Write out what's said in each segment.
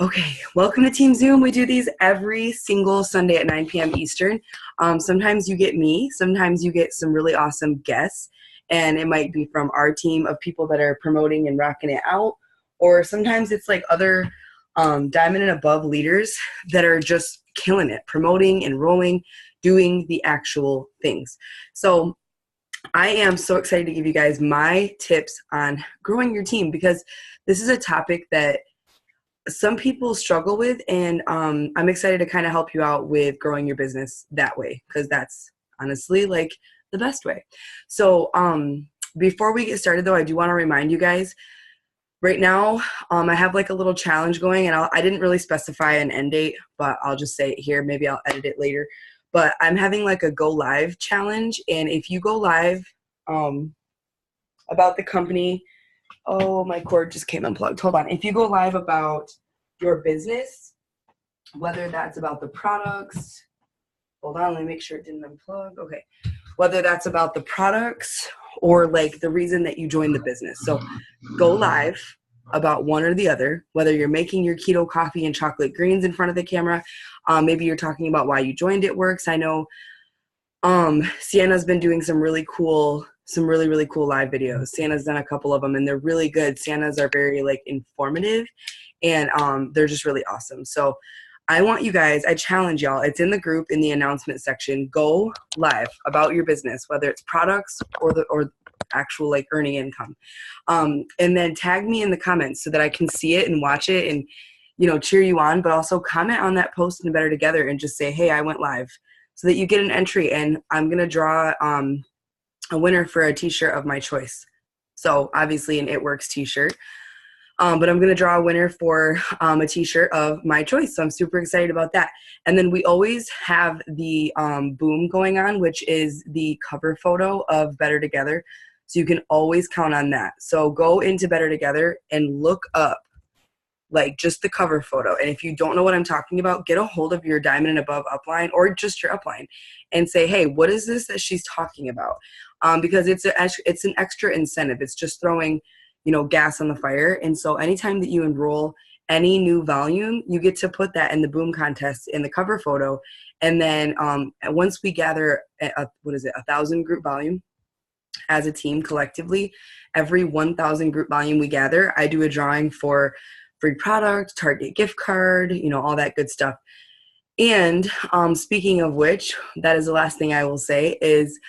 Okay, welcome to Team Zoom. We do these every single Sunday at 9 p.m. Eastern. Sometimes you get me, sometimes you get some really awesome guests, and it might be from our team of people that are promoting and rocking it out, or sometimes it's like other diamond and above leaders that are just killing it, promoting, enrolling, doing the actual things. So I am so excited to give you guys my tips on growing your team because this is a topic that some people struggle with, and I'm excited to kind of help you out with growing your business that way because that's honestly like the best way. So before we get started though, I do want to remind you guys right now I have like a little challenge going, and I didn't really specify an end date, but I'll just say it here. Maybe I'll edit it later, but I'm having like a go live challenge, and if you go live about the company. Oh, my cord just came unplugged. Hold on. If you go live about your business, whether that's about the products, hold on, let me make sure it didn't unplug. Okay. Whether that's about the products or like the reason that you joined the business. So go live about one or the other, whether you're making your keto coffee and chocolate greens in front of the camera. Maybe you're talking about why you joined It Works. I know Sienna's been doing some really cool live videos. Sienna's done a couple of them and they're really good. Sienna's are very like informative and they're just really awesome. So I want you guys, I challenge y'all, it's in the group in the announcement section, go live about your business, whether it's products or actual like earning income. And then tag me in the comments so that I can see it and watch it and, you know, cheer you on, but also comment on that post in Better Together and just say, hey, I went live, so that you get an entry, and I'm going to draw a winner for a t-shirt of my choice. So obviously an It Works t-shirt, but I'm going to draw a winner for a t-shirt of my choice. So I'm super excited about that. And then we always have the boom going on, which is the cover photo of Better Together. So you can always count on that. So go into Better Together and look up like just the cover photo. And if you don't know what I'm talking about, get a hold of your diamond and above upline or just your upline and say, hey, what is this that she's talking about? Because it's an extra incentive. It's just throwing, you know, gas on the fire. And so anytime that you enroll any new volume, you get to put that in the boom contest in the cover photo. And then once we gather, 1,000 group volume as a team collectively, every 1,000 group volume we gather, I do a drawing for free product, Target gift card, you know, all that good stuff. And speaking of which, that is the last thing I will say is,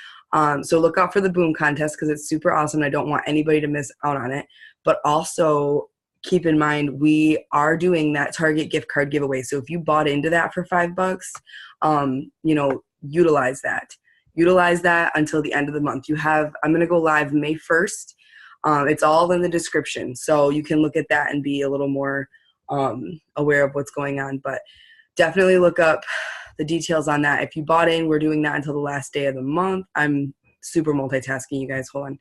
so look out for the boom contest because it's super awesome. I don't want anybody to miss out on it. But also keep in mind, we are doing that Target gift card giveaway. So if you bought into that for $5, you know, utilize that. Utilize that until the end of the month. I'm going to go live May 1st. It's all in the description, so you can look at that and be a little more aware of what's going on. But definitely look up the details on that. If you bought in, we're doing that until the last day of the month. I'm super multitasking, you guys. Hold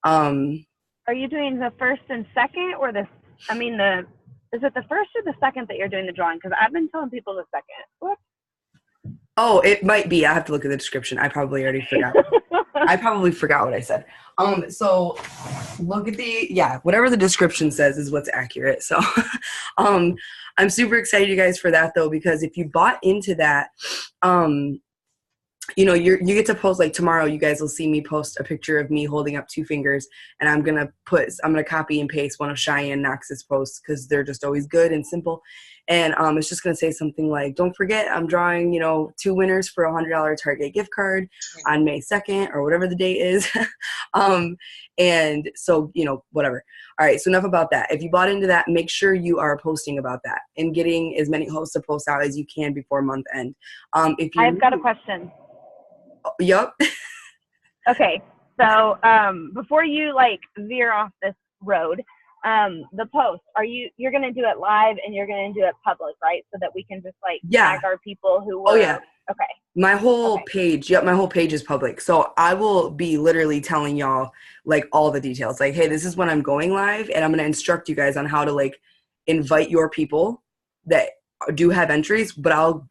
on. Are you doing the first and second, or is it the first or the second that you're doing the drawing? Because I've been telling people the second. What? Oh, it might be. I have to look at the description. I probably already forgot. I probably forgot what I said. So look at whatever the description says is what's accurate. So, I'm super excited, you guys, for that though, because if you bought into that, you know, you get to post, like tomorrow, you guys will see me post a picture of me holding up 2 fingers, and I'm going to copy and paste one of Cheyenne Knox's posts because they're just always good and simple. And it's just going to say something like, don't forget, I'm drawing, you know, 2 winners for a $100 Target gift card on May 2nd or whatever the date is. And so, you know, whatever. All right. So enough about that. If you bought into that, make sure you are posting about that and getting as many hosts to post out as you can before month end. I've got a question. Yep. Okay. So before you like veer off this road, the post, you're going to do it live and you're going to do it public, right? So that we can just like tag our people who were. Oh yeah. Okay. My whole page. Yep. My whole page is public. So I will be literally telling y'all like all the details, like, hey, this is when I'm going live, and I'm going to instruct you guys on how to like invite your people that do have entries, but I'll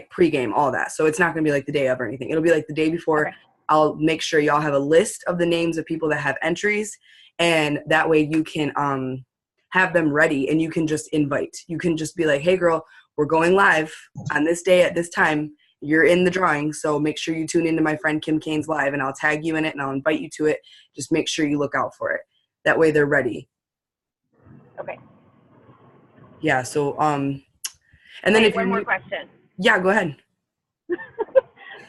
pre-game all that. So it's not going to be like the day of or anything. It'll be like the day before. Okay. I'll make sure y'all have a list of the names of people that have entries, and that way you can have them ready, and you can just invite. You can just be like, hey girl, we're going live on this day at this time. You're in the drawing, so make sure you tune into my friend Kim Kane's live, and I'll tag you in it and I'll invite you to it. Just make sure you look out for it. That way they're ready. Okay. Yeah, so and then if one more question. Yeah, go ahead.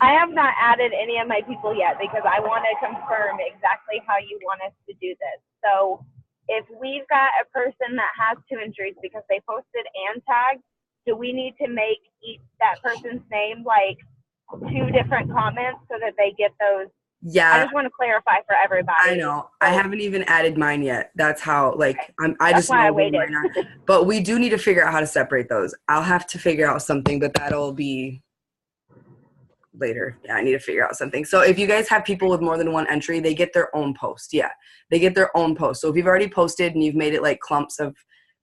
I have not added any of my people yet because I want to confirm exactly how you want us to do this. So if we've got a person that has 2 entries because they posted and tagged, do we need to make that person's name like 2 different comments so that they get those? Yeah. I just want to clarify for everybody. I know. So, I haven't even added mine yet. That's how, like, okay. I just know I waited. Mine are. But we do need to figure out how to separate those. I'll have to figure out something, but that'll be later. Yeah, I need to figure out something. So if you guys have people with more than 1 entry, they get their own post. Yeah, they get their own post. So if you've already posted and you've made it like clumps of,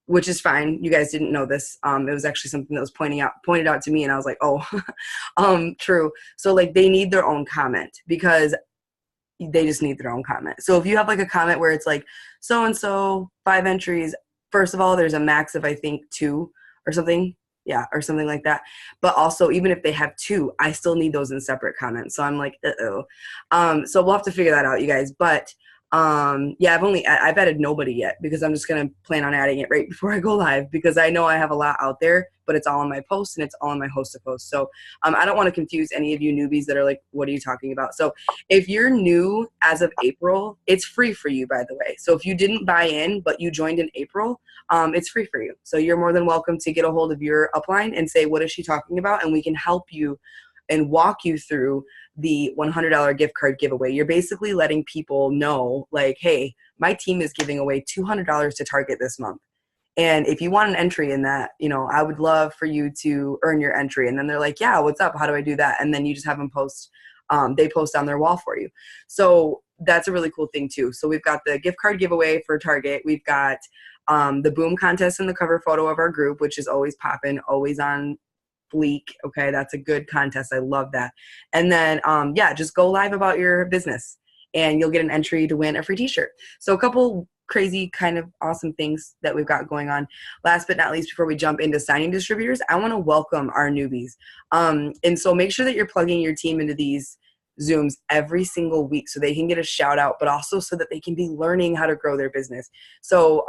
which is fine. You guys didn't know this. It was actually something that was pointed out to me, and I was like, oh, true. So like they need their own comment because they just need their own comment. So if you have like a comment where it's like so-and-so 5 entries, first of all, there's a max of I think 2 or something. Yeah, or something like that. But also, even if they have 2, I still need those in separate comments. So I'm like, so we'll have to figure that out, you guys. But yeah, I've added nobody yet because I'm just gonna plan on adding it right before I go live because I know I have a lot out there, but it's all on my post and it's all on my host to post. So I don't want to confuse any of you newbies that are like, what are you talking about? So if you're new as of April, it's free for you, by the way. So if you didn't buy in but you joined in April, it's free for you. So you're more than welcome to get a hold of your upline and say, what is she talking about? And we can help you and walk you through the $100 gift card giveaway. You're basically letting people know, like, hey, my team is giving away $200 to Target this month. And if you want an entry in that, I would love for you to earn your entry. And then they're like, yeah, what's up? How do I do that? And then you just have them post. They post on their wall for you. So that's a really cool thing too. So we've got the gift card giveaway for Target. We've got the boom contest in the cover photo of our group, which is always popping, always on fleek. Okay, that's a good contest. I love that. And then yeah, just go live about your business and you'll get an entry to win a free t-shirt. So a couple crazy kind of awesome things that we've got going on. Last but not least, before we jump into signing distributors, I want to welcome our newbies. And so make sure that you're plugging your team into these Zooms every single week so they can get a shout out, but also so that they can be learning how to grow their business. So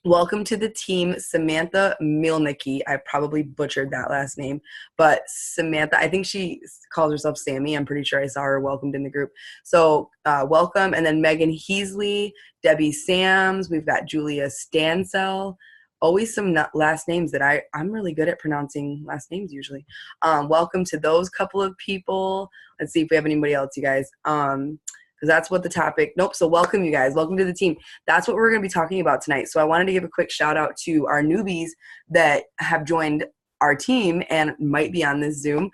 welcome to the team, Samantha Milnicki. I probably butchered that last name, but Samantha, I think she calls herself Sammy. I'm pretty sure I saw her welcomed in the group. So welcome. And then Megan Heasley, Debbie Sams. We've got Julia Stansell. Always some last names that I'm really good at pronouncing last names usually. Welcome to those couple of people. Let's see if we have anybody else, you guys. Because that's what the topic. Nope. So welcome, you guys. Welcome to the team. That's what we're going to be talking about tonight. So I wanted to give a quick shout out to our newbies that have joined our team and might be on this Zoom.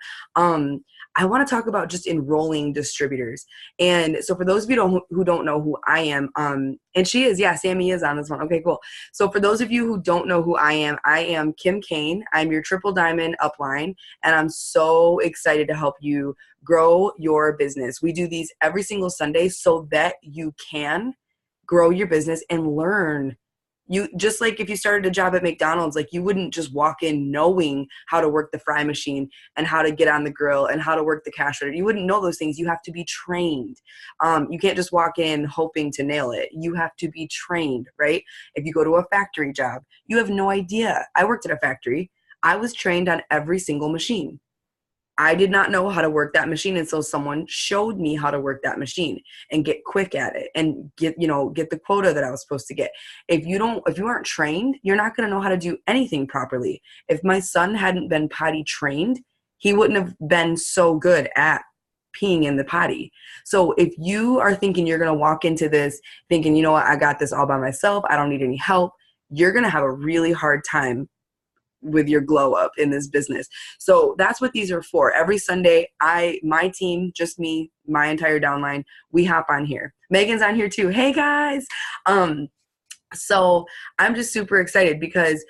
I want to talk about just enrolling distributors. And so for those of you who don't know who I am, and she is, yeah, Sammy is on this one. Okay, cool. So for those of you who don't know who I am Kim Kane. I'm your Triple Diamond upline, and I'm so excited to help you grow your business. We do these every single Sunday so that you can grow your business and learn. You just like if you started a job at McDonald's, like you wouldn't just walk in knowing how to work the fry machine and how to get on the grill and how to work the cash register. You wouldn't know those things. You have to be trained. You can't just walk in hoping to nail it. You have to be trained, right? If you go to a factory job, you have no idea. I worked at a factory. I was trained on every single machine. I did not know how to work that machine, and so someone showed me how to work that machine and get quick at it and get the quota that I was supposed to get. If you aren't trained, you're not going to know how to do anything properly. If my son hadn't been potty trained, he wouldn't have been so good at peeing in the potty. So if you are thinking you're going to walk into this thinking, you know what, I got this all by myself, I don't need any help, you're going to have a really hard time with your glow up in this business. So that's what these are for. Every Sunday, my team, just me, my entire downline, we hop on here. Megan's on here too. Hey guys. So I'm just super excited because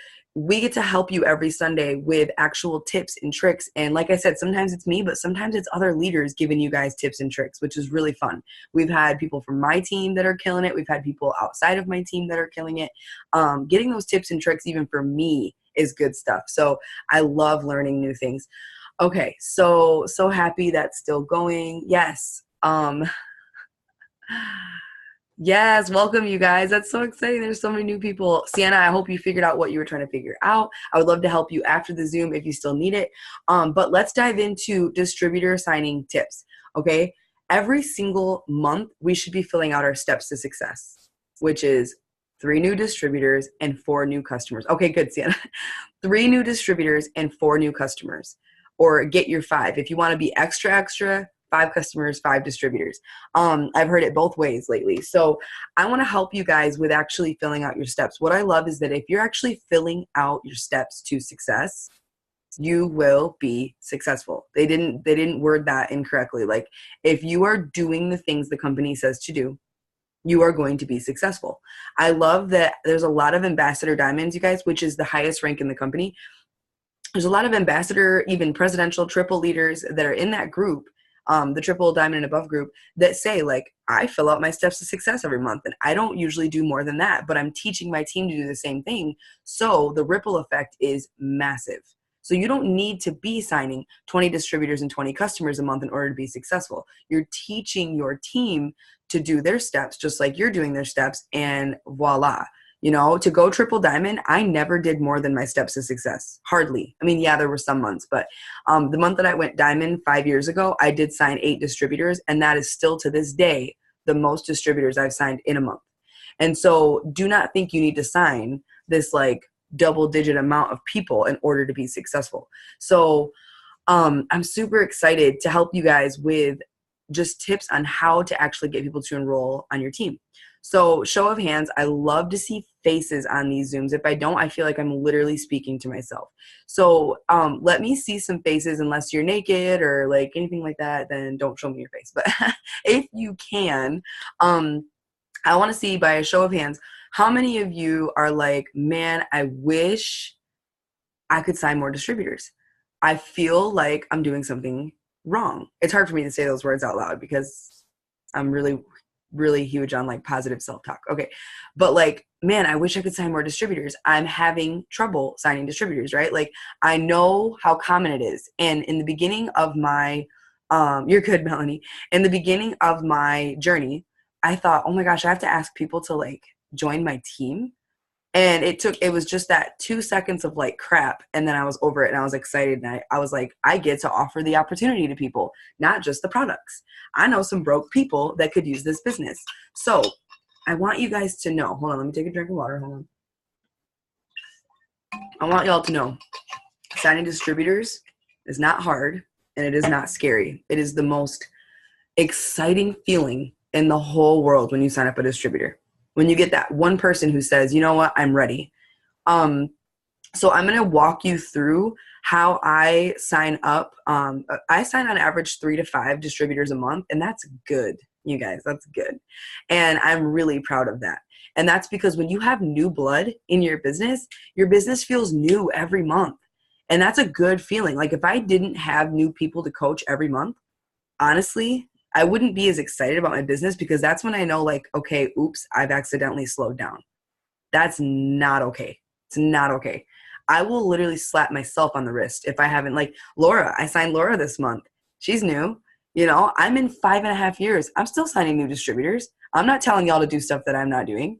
we get to help you every Sunday with actual tips and tricks. And like I said, sometimes it's me, but sometimes it's other leaders giving you guys tips and tricks, which is really fun. We've had people from my team that are killing it. We've had people outside of my team that are killing it. Getting those tips and tricks, even for me, is good stuff. So I love learning new things. Okay, so happy that's still going. Yes. Yes, welcome you guys. That's so exciting. There's so many new people. Sienna, I hope you figured out what you were trying to figure out. I would love to help you after the Zoom if you still need it. But let's dive into distributor signing tips, okay? Every single month, we should be filling out our steps to success, which is 3 new distributors and 4 new customers. Okay, good, Sienna. 3 new distributors and 4 new customers, or get your 5. If you want to be extra, 5 customers, 5 distributors. I've heard it both ways lately. So I want to help you guys with actually filling out your steps. What I love is that if you're actually filling out your steps to success, you will be successful. They didn't word that incorrectly. Like, if you are doing the things the company says to do, you are going to be successful. I love that there's a lot of ambassador diamonds, you guys, which is the highest rank in the company. There's a lot of ambassador, even presidential, triple leaders that are in that group, the triple diamond and above group, that say, like, I fill out my steps to success every month, and I don't usually do more than that, but I'm teaching my team to do the same thing. So the ripple effect is massive. So you don't need to be signing 20 distributors and 20 customers a month in order to be successful. You're teaching your team to do their steps just like you're doing their steps, and voila. You know, to go triple diamond, I never did more than my steps to success. Hardly. I mean, yeah, there were some months, but the month that I went diamond 5 years ago, I did sign 8 distributors, and that is still to this day the most distributors I've signed in a month. And so do not think you need to sign this like double-digit amount of people in order to be successful. So I'm super excited to help you guys with just tips on how to actually get people to enroll on your team. So show of hands, I love to see faces on these Zooms. If I don't, I feel like I'm literally speaking to myself. So let me see some faces, unless you're naked or like anything like that, then don't show me your face. But if you can, I want to see by a show of hands, how many of you are like, man, I wish I could sign more distributors. I feel like I'm doing something wrong. It's hard for me to say those words out loud because I'm really huge on like positive self-talk. Okay. But like, man, I wish I could sign more distributors. I'm having trouble signing distributors, right? Like, I know how common it is. And in the beginning of my, you're good, Melanie. In the beginning of my journey, I thought, oh my gosh, I have to ask people to like join my team. And it was just that 2 seconds of like crap. And then I was over it and I was excited. And I was like, I get to offer the opportunity to people, not just the products. I know some broke people that could use this business. So I want you guys to know, hold on, let me take a drink of water. Hold on. I want y'all to know signing distributors is not hard and it is not scary. It is the most exciting feeling in the whole world when you sign up a distributor. When you get that one person who says, you know what, I'm ready. So I'm going to walk you through how I sign up. I sign on average 3 to 5 distributors a month, and that's good, you guys. That's good. And I'm really proud of that. And that's because when you have new blood in your business feels new every month. And that's a good feeling. Like, if I didn't have new people to coach every month, honestly, I wouldn't be as excited about my business, because that's when I know, like, okay, oops, I've accidentally slowed down. That's not okay. It's not okay. I will literally slap myself on the wrist if I haven't, like Laura. I signed Laura this month. She's new. You know, I'm in 5.5 years. I'm still signing new distributors. I'm not telling y'all to do stuff that I'm not doing.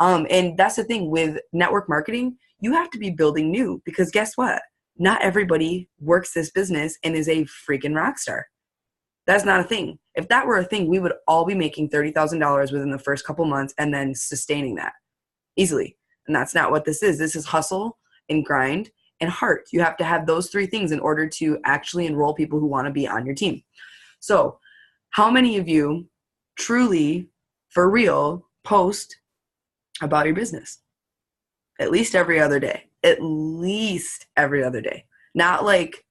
And that's the thing with network marketing. You have to be building new, because guess what? Not everybody works this business and is a freaking rock star. That's not a thing. If that were a thing, we would all be making $30,000 within the first couple months and then sustaining that easily. And that's not what this is. This is hustle and grind and heart. You have to have those 3 things in order to actually enroll people who want to be on your team. So how many of you truly, for real, post about your business? At least every other day. At least every other day. Not like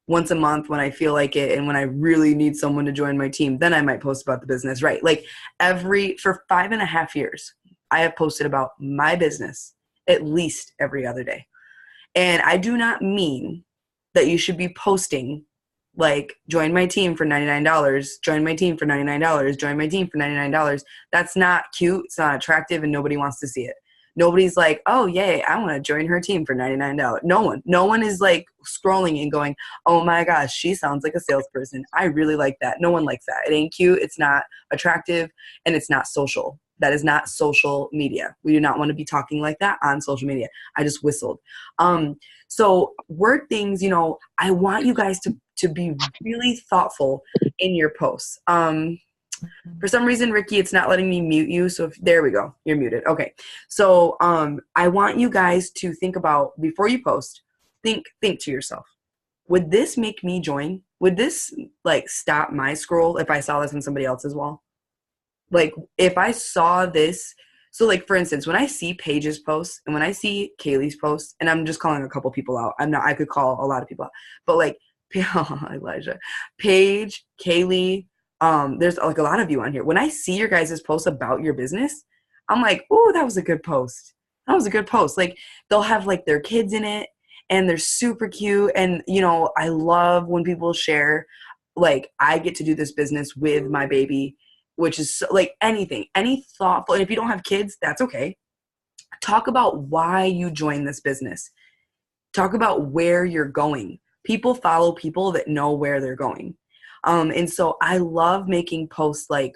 once a month when I feel like it and when I really need someone to join my team, then I might post about the business, right? Like, for 5.5 years, I have posted about my business at least every other day. And I do not mean that you should be posting like, join my team for $99, join my team for $99, join my team for $99. That's not cute. It's not attractive, and nobody wants to see it. Nobody's like, oh, yay, I want to join her team for $99. No one is like scrolling and going, oh my gosh, she sounds like a salesperson. I really like that. No one likes that. It ain't cute. It's not attractive, and it's not social. That is not social media. We do not want to be talking like that on social media. I just whistled. So word things, you know, I want you guys to be really thoughtful in your posts. For some reason, Ricky, it's not letting me mute you. So there we go. You're muted. Okay. So I want you guys to think about, before you post, think to yourself, would this make me join? Would this like stop my scroll if I saw this on somebody else's wall? Like if I saw this, so like for instance, when I see Paige's posts and when I see Kaylee's posts, and I'm just calling a couple people out. I could call a lot of people out, but like Elijah, Paige, Kaylee, there's like a lot of you on here. When I see your guys' posts about your business, I'm like, oh, that was a good post. That was a good post. Like they'll have like their kids in it and they're super cute. And you know, I love when people share, like I get to do this business with my baby, which is so, like any thoughtful, and if you don't have kids, that's okay. Talk about why you joined this business. Talk about where you're going. People follow people that know where they're going. And so I love making posts like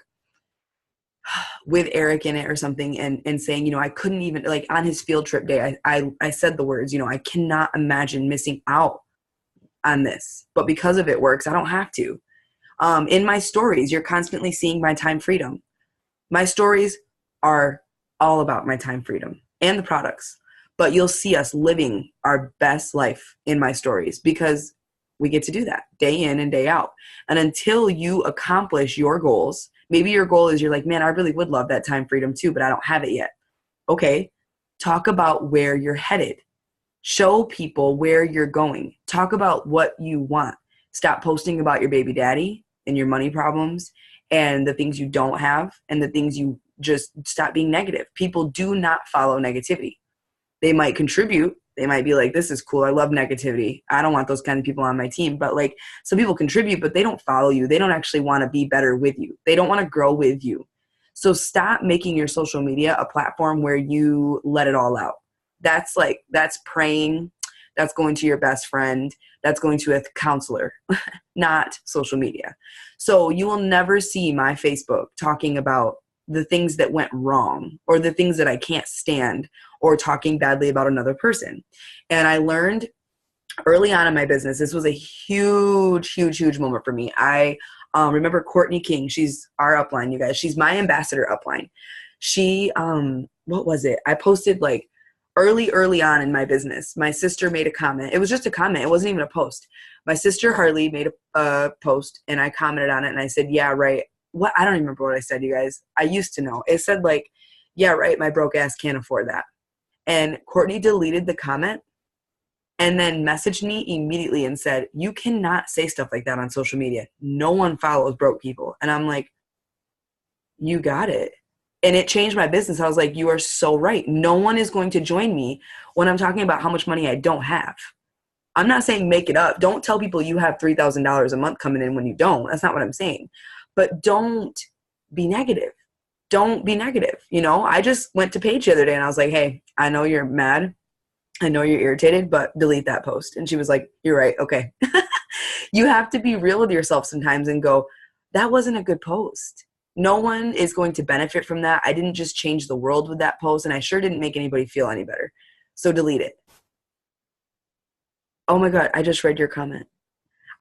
with Eric in it or something and saying, you know, I couldn't even, like on his field trip day, I said the words, you know, I cannot imagine missing out on this, but because of it works, I don't have to. In my stories, you're constantly seeing my time freedom. My stories are all about my time freedom and the products. But you'll see us living our best life in my stories because we get to do that day in and day out. And until you accomplish your goals, maybe your goal is you're like, man, I really would love that time freedom too, but I don't have it yet. Okay, talk about where you're headed. Show people where you're going. Talk about what you want. Stop posting about your baby daddy and your money problems and the things you don't have and the things you just stop being negative. People do not follow negativity. They might contribute. They might be like, this is cool. I love negativity. I don't want those kind of people on my team. But like some people contribute, but they don't follow you. They don't actually want to be better with you. They don't want to grow with you. So stop making your social media a platform where you let it all out. That's praying. That's going to your best friend. That's going to a counselor, not social media. So you will never see my Facebook talking about the things that went wrong or the things that I can't stand or talking badly about another person. And I learned early on in my business, this was a huge, huge, huge moment for me. I remember Courtney King. She's our upline, you guys. She's my ambassador upline. She, what was it? I posted like early on in my business. My sister made a comment. It was just a comment. It wasn't even a post. My sister Harley made a post and I commented on it and I said, yeah, right. What? I don't even remember what I said, you guys. I used to know. It said like, yeah, right. My broke ass can't afford that. And Courtney deleted the comment and then messaged me immediately and said, you cannot say stuff like that on social media. No one follows broke people. And I'm like, you got it. And it changed my business. I was like, you are so right. No one is going to join me when I'm talking about how much money I don't have. I'm not saying make it up. Don't tell people you have $3,000 a month coming in when you don't. That's not what I'm saying. But don't be negative. Don't be negative. You know, I just went to Paige the other day and I was like, hey, I know you're mad. I know you're irritated, but delete that post. And she was like, you're right. Okay. You have to be real with yourself sometimes and go, that wasn't a good post. No one is going to benefit from that. I didn't just change the world with that post and I sure didn't make anybody feel any better. So delete it. Oh my God, I just read your comment.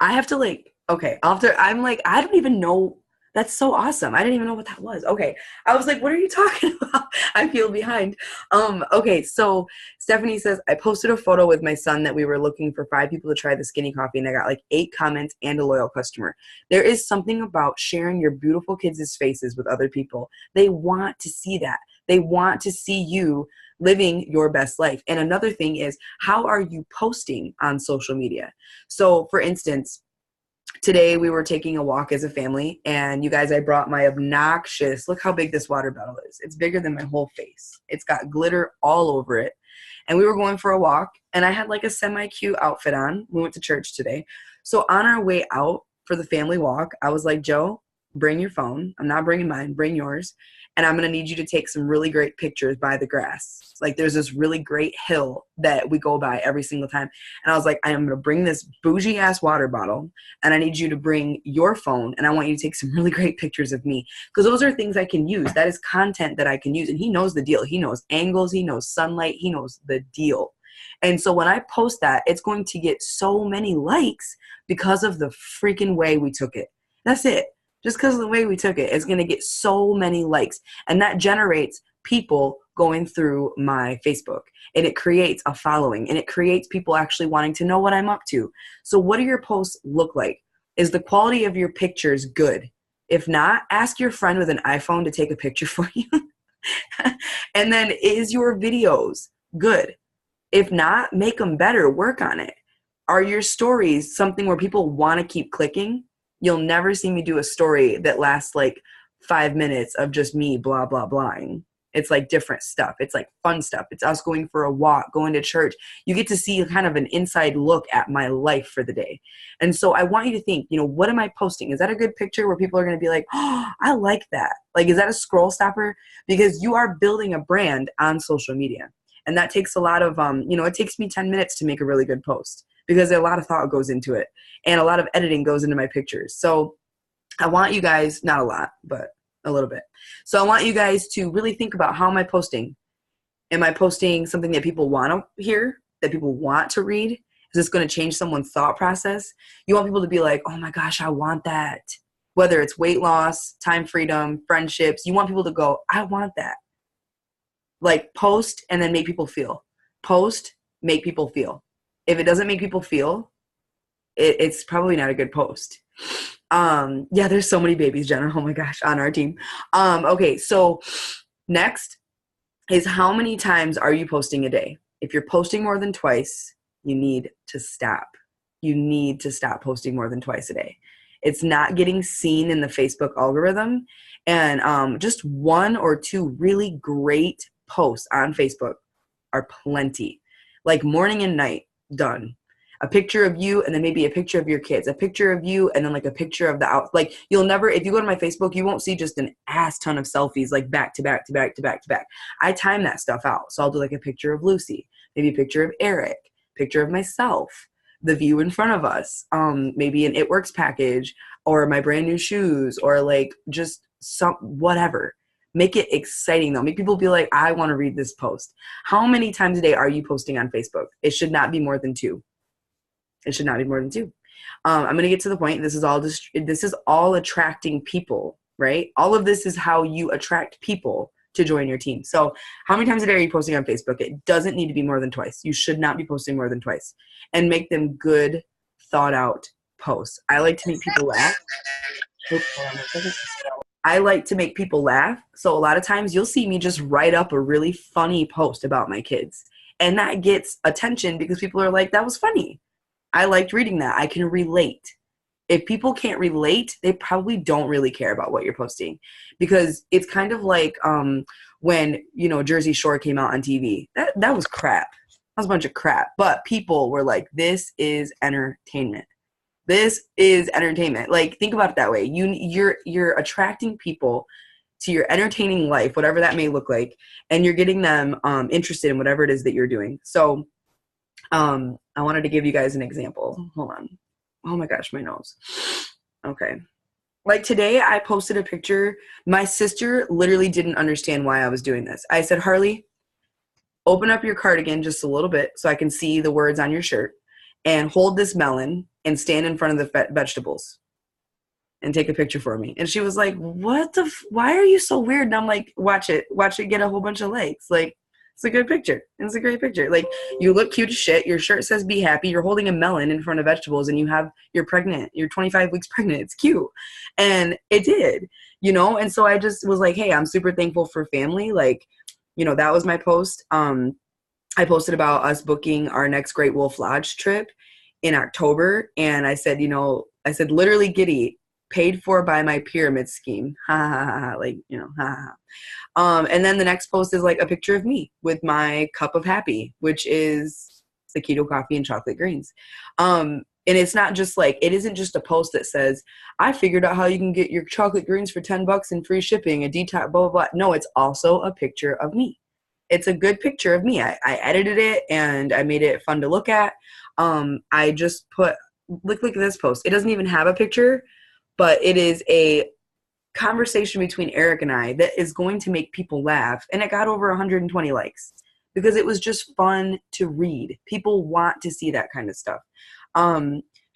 I have to like, okay, I'm like, I don't even know. That's so awesome. I didn't even know what that was. Okay. I was like, what are you talking about? I feel behind. Okay. So Stephanie says, I posted a photo with my son that we were looking for 5 people to try the skinny coffee. And I got like 8 comments and a loyal customer. There is something about sharing your beautiful kids' faces with other people. They want to see that. They want to see you living your best life. And another thing is, how are you posting on social media? So for instance, today we were taking a walk as a family and you guys, I brought my obnoxious, look how big this water bottle is. It's bigger than my whole face. It's got glitter all over it. and we were going for a walk, and I had like a semi-cute outfit on. We went to church today. So on our way out for the family walk, I was like, Joe, bring your phone. I'm not bringing mine, bring yours. And I'm going to need you to take some really great pictures by the grass. Like there's this really great hill that we go by every single time. And I was like, I am going to bring this bougie ass water bottle, and I need you to bring your phone, and I want you to take some really great pictures of me. Because those are things I can use. That is content that I can use. And he knows the deal. He knows angles. He knows sunlight. He knows the deal. And so when I post that, it's going to get so many likes because of the freaking way we took it. That's it. Just because of the way we took it, it's going to get so many likes. And that generates people going through my Facebook. And it creates a following. And it creates people actually wanting to know what I'm up to. So what do your posts look like? Is the quality of your pictures good? If not, ask your friend with an iPhone to take a picture for you. And then, is your videos good? If not, make them better. Work on it. Are your stories something where people want to keep clicking? You'll never see me do a story that lasts like 5 minutes of just me blah, blah, blahing. It's like different stuff. It's like fun stuff. It's us going for a walk, going to church. You get to see kind of an inside look at my life for the day. And so I want you to think, what am I posting? Is that a good picture where people are going to be like, oh, I like that? Like, is that a scroll stopper? Because you are building a brand on social media. And that takes a lot of, it takes me 10 minutes to make a really good post because a lot of thought goes into it and a lot of editing goes into my pictures. So I want you guys, not a lot, but a little bit. So I want you guys to really think about, how am I posting? Am I posting something that people want to hear, that people want to read? Is this going to change someone's thought process? You want people to be like, oh my gosh, I want that. Whether it's weight loss, time freedom, friendships, you want people to go, I want that. Like, post and then make people feel. Post, make people feel. If it doesn't make people feel, it's probably not a good post. Yeah, there's so many babies, Jenna. Oh my gosh, on our team. Okay, so next is, how many times are you posting a day? If you're posting more than twice, you need to stop. You need to stop posting more than twice a day. It's not getting seen in the Facebook algorithm. And just 1 or 2 really great posts on Facebook are plenty. Like morning and night, done. A picture of you, and then maybe a picture of your kids. A picture of you, and then like a picture of the out. Like, you'll never, if you go to my Facebook, you won't see just an ass ton of selfies like back to back to back to back to back. I time that stuff out. So I'll do like a picture of Lucy, maybe a picture of Eric, picture of myself, the view in front of us, maybe an It Works package, or my brand new shoes, or like just some whatever. Make it exciting though. Make people be like, I want to read this post. How many times a day are you posting on Facebook? It should not be more than 2. It should not be more than 2. I'm going to get to the point. This is all attracting people, right? All of this is how you attract people to join your team. So how many times a day are you posting on Facebook? It doesn't need to be more than twice. You should not be posting more than twice, and make them good, thought out posts. I like to make people laugh. Oops, hold on a second. I like to make people laugh. So a lot of times you'll see me just write up a really funny post about my kids, and that gets attention because people are like, that was funny. I liked reading that. I can relate. If people can't relate, they probably don't really care about what you're posting, because it's kind of like when, Jersey Shore came out on TV. That was crap. That was a bunch of crap. But people were like, this is entertainment. This is entertainment. Like, think about it that way. You're attracting people to your entertaining life, whatever that may look like, and you're getting them interested in whatever it is that you're doing. So I wanted to give you guys an example. Hold on. Oh my gosh, my nose. Okay. Like today I posted a picture. My sister literally didn't understand why I was doing this. I said, Harley, open up your cardigan just a little bit so I can see the words on your shirt, and hold this melon and stand in front of the vegetables and take a picture for me. And she was like, why are you so weird? And I'm like, watch it get a whole bunch of likes. Like, it's a good picture. It's a great picture. Like, you look cute as shit. Your shirt says be happy. You're holding a melon in front of vegetables, and you're pregnant. You're 25 weeks pregnant. It's cute. And it did, and so I just was like, hey, I'm super thankful for family. Like, that was my post. I posted about us booking our next Great Wolf Lodge trip in October. And I said, literally, Giddy, paid for by my pyramid scheme. Ha ha ha ha. Like, you know, ha ha ha. And then the next post is like a picture of me with my cup of happy, which is the keto coffee and chocolate greens. And it's not just like, it isn't just a post that says, I figured out how you can get your chocolate greens for $10 and free shipping, a detox, blah, blah, blah. No, it's also a picture of me. It's a good picture of me. I edited it and I made it fun to look at. I just put, look at this post. It doesn't even have a picture, but it is a conversation between Eric and I that is going to make people laugh. And it got over 120 likes because it was just fun to read. People want to see that kind of stuff.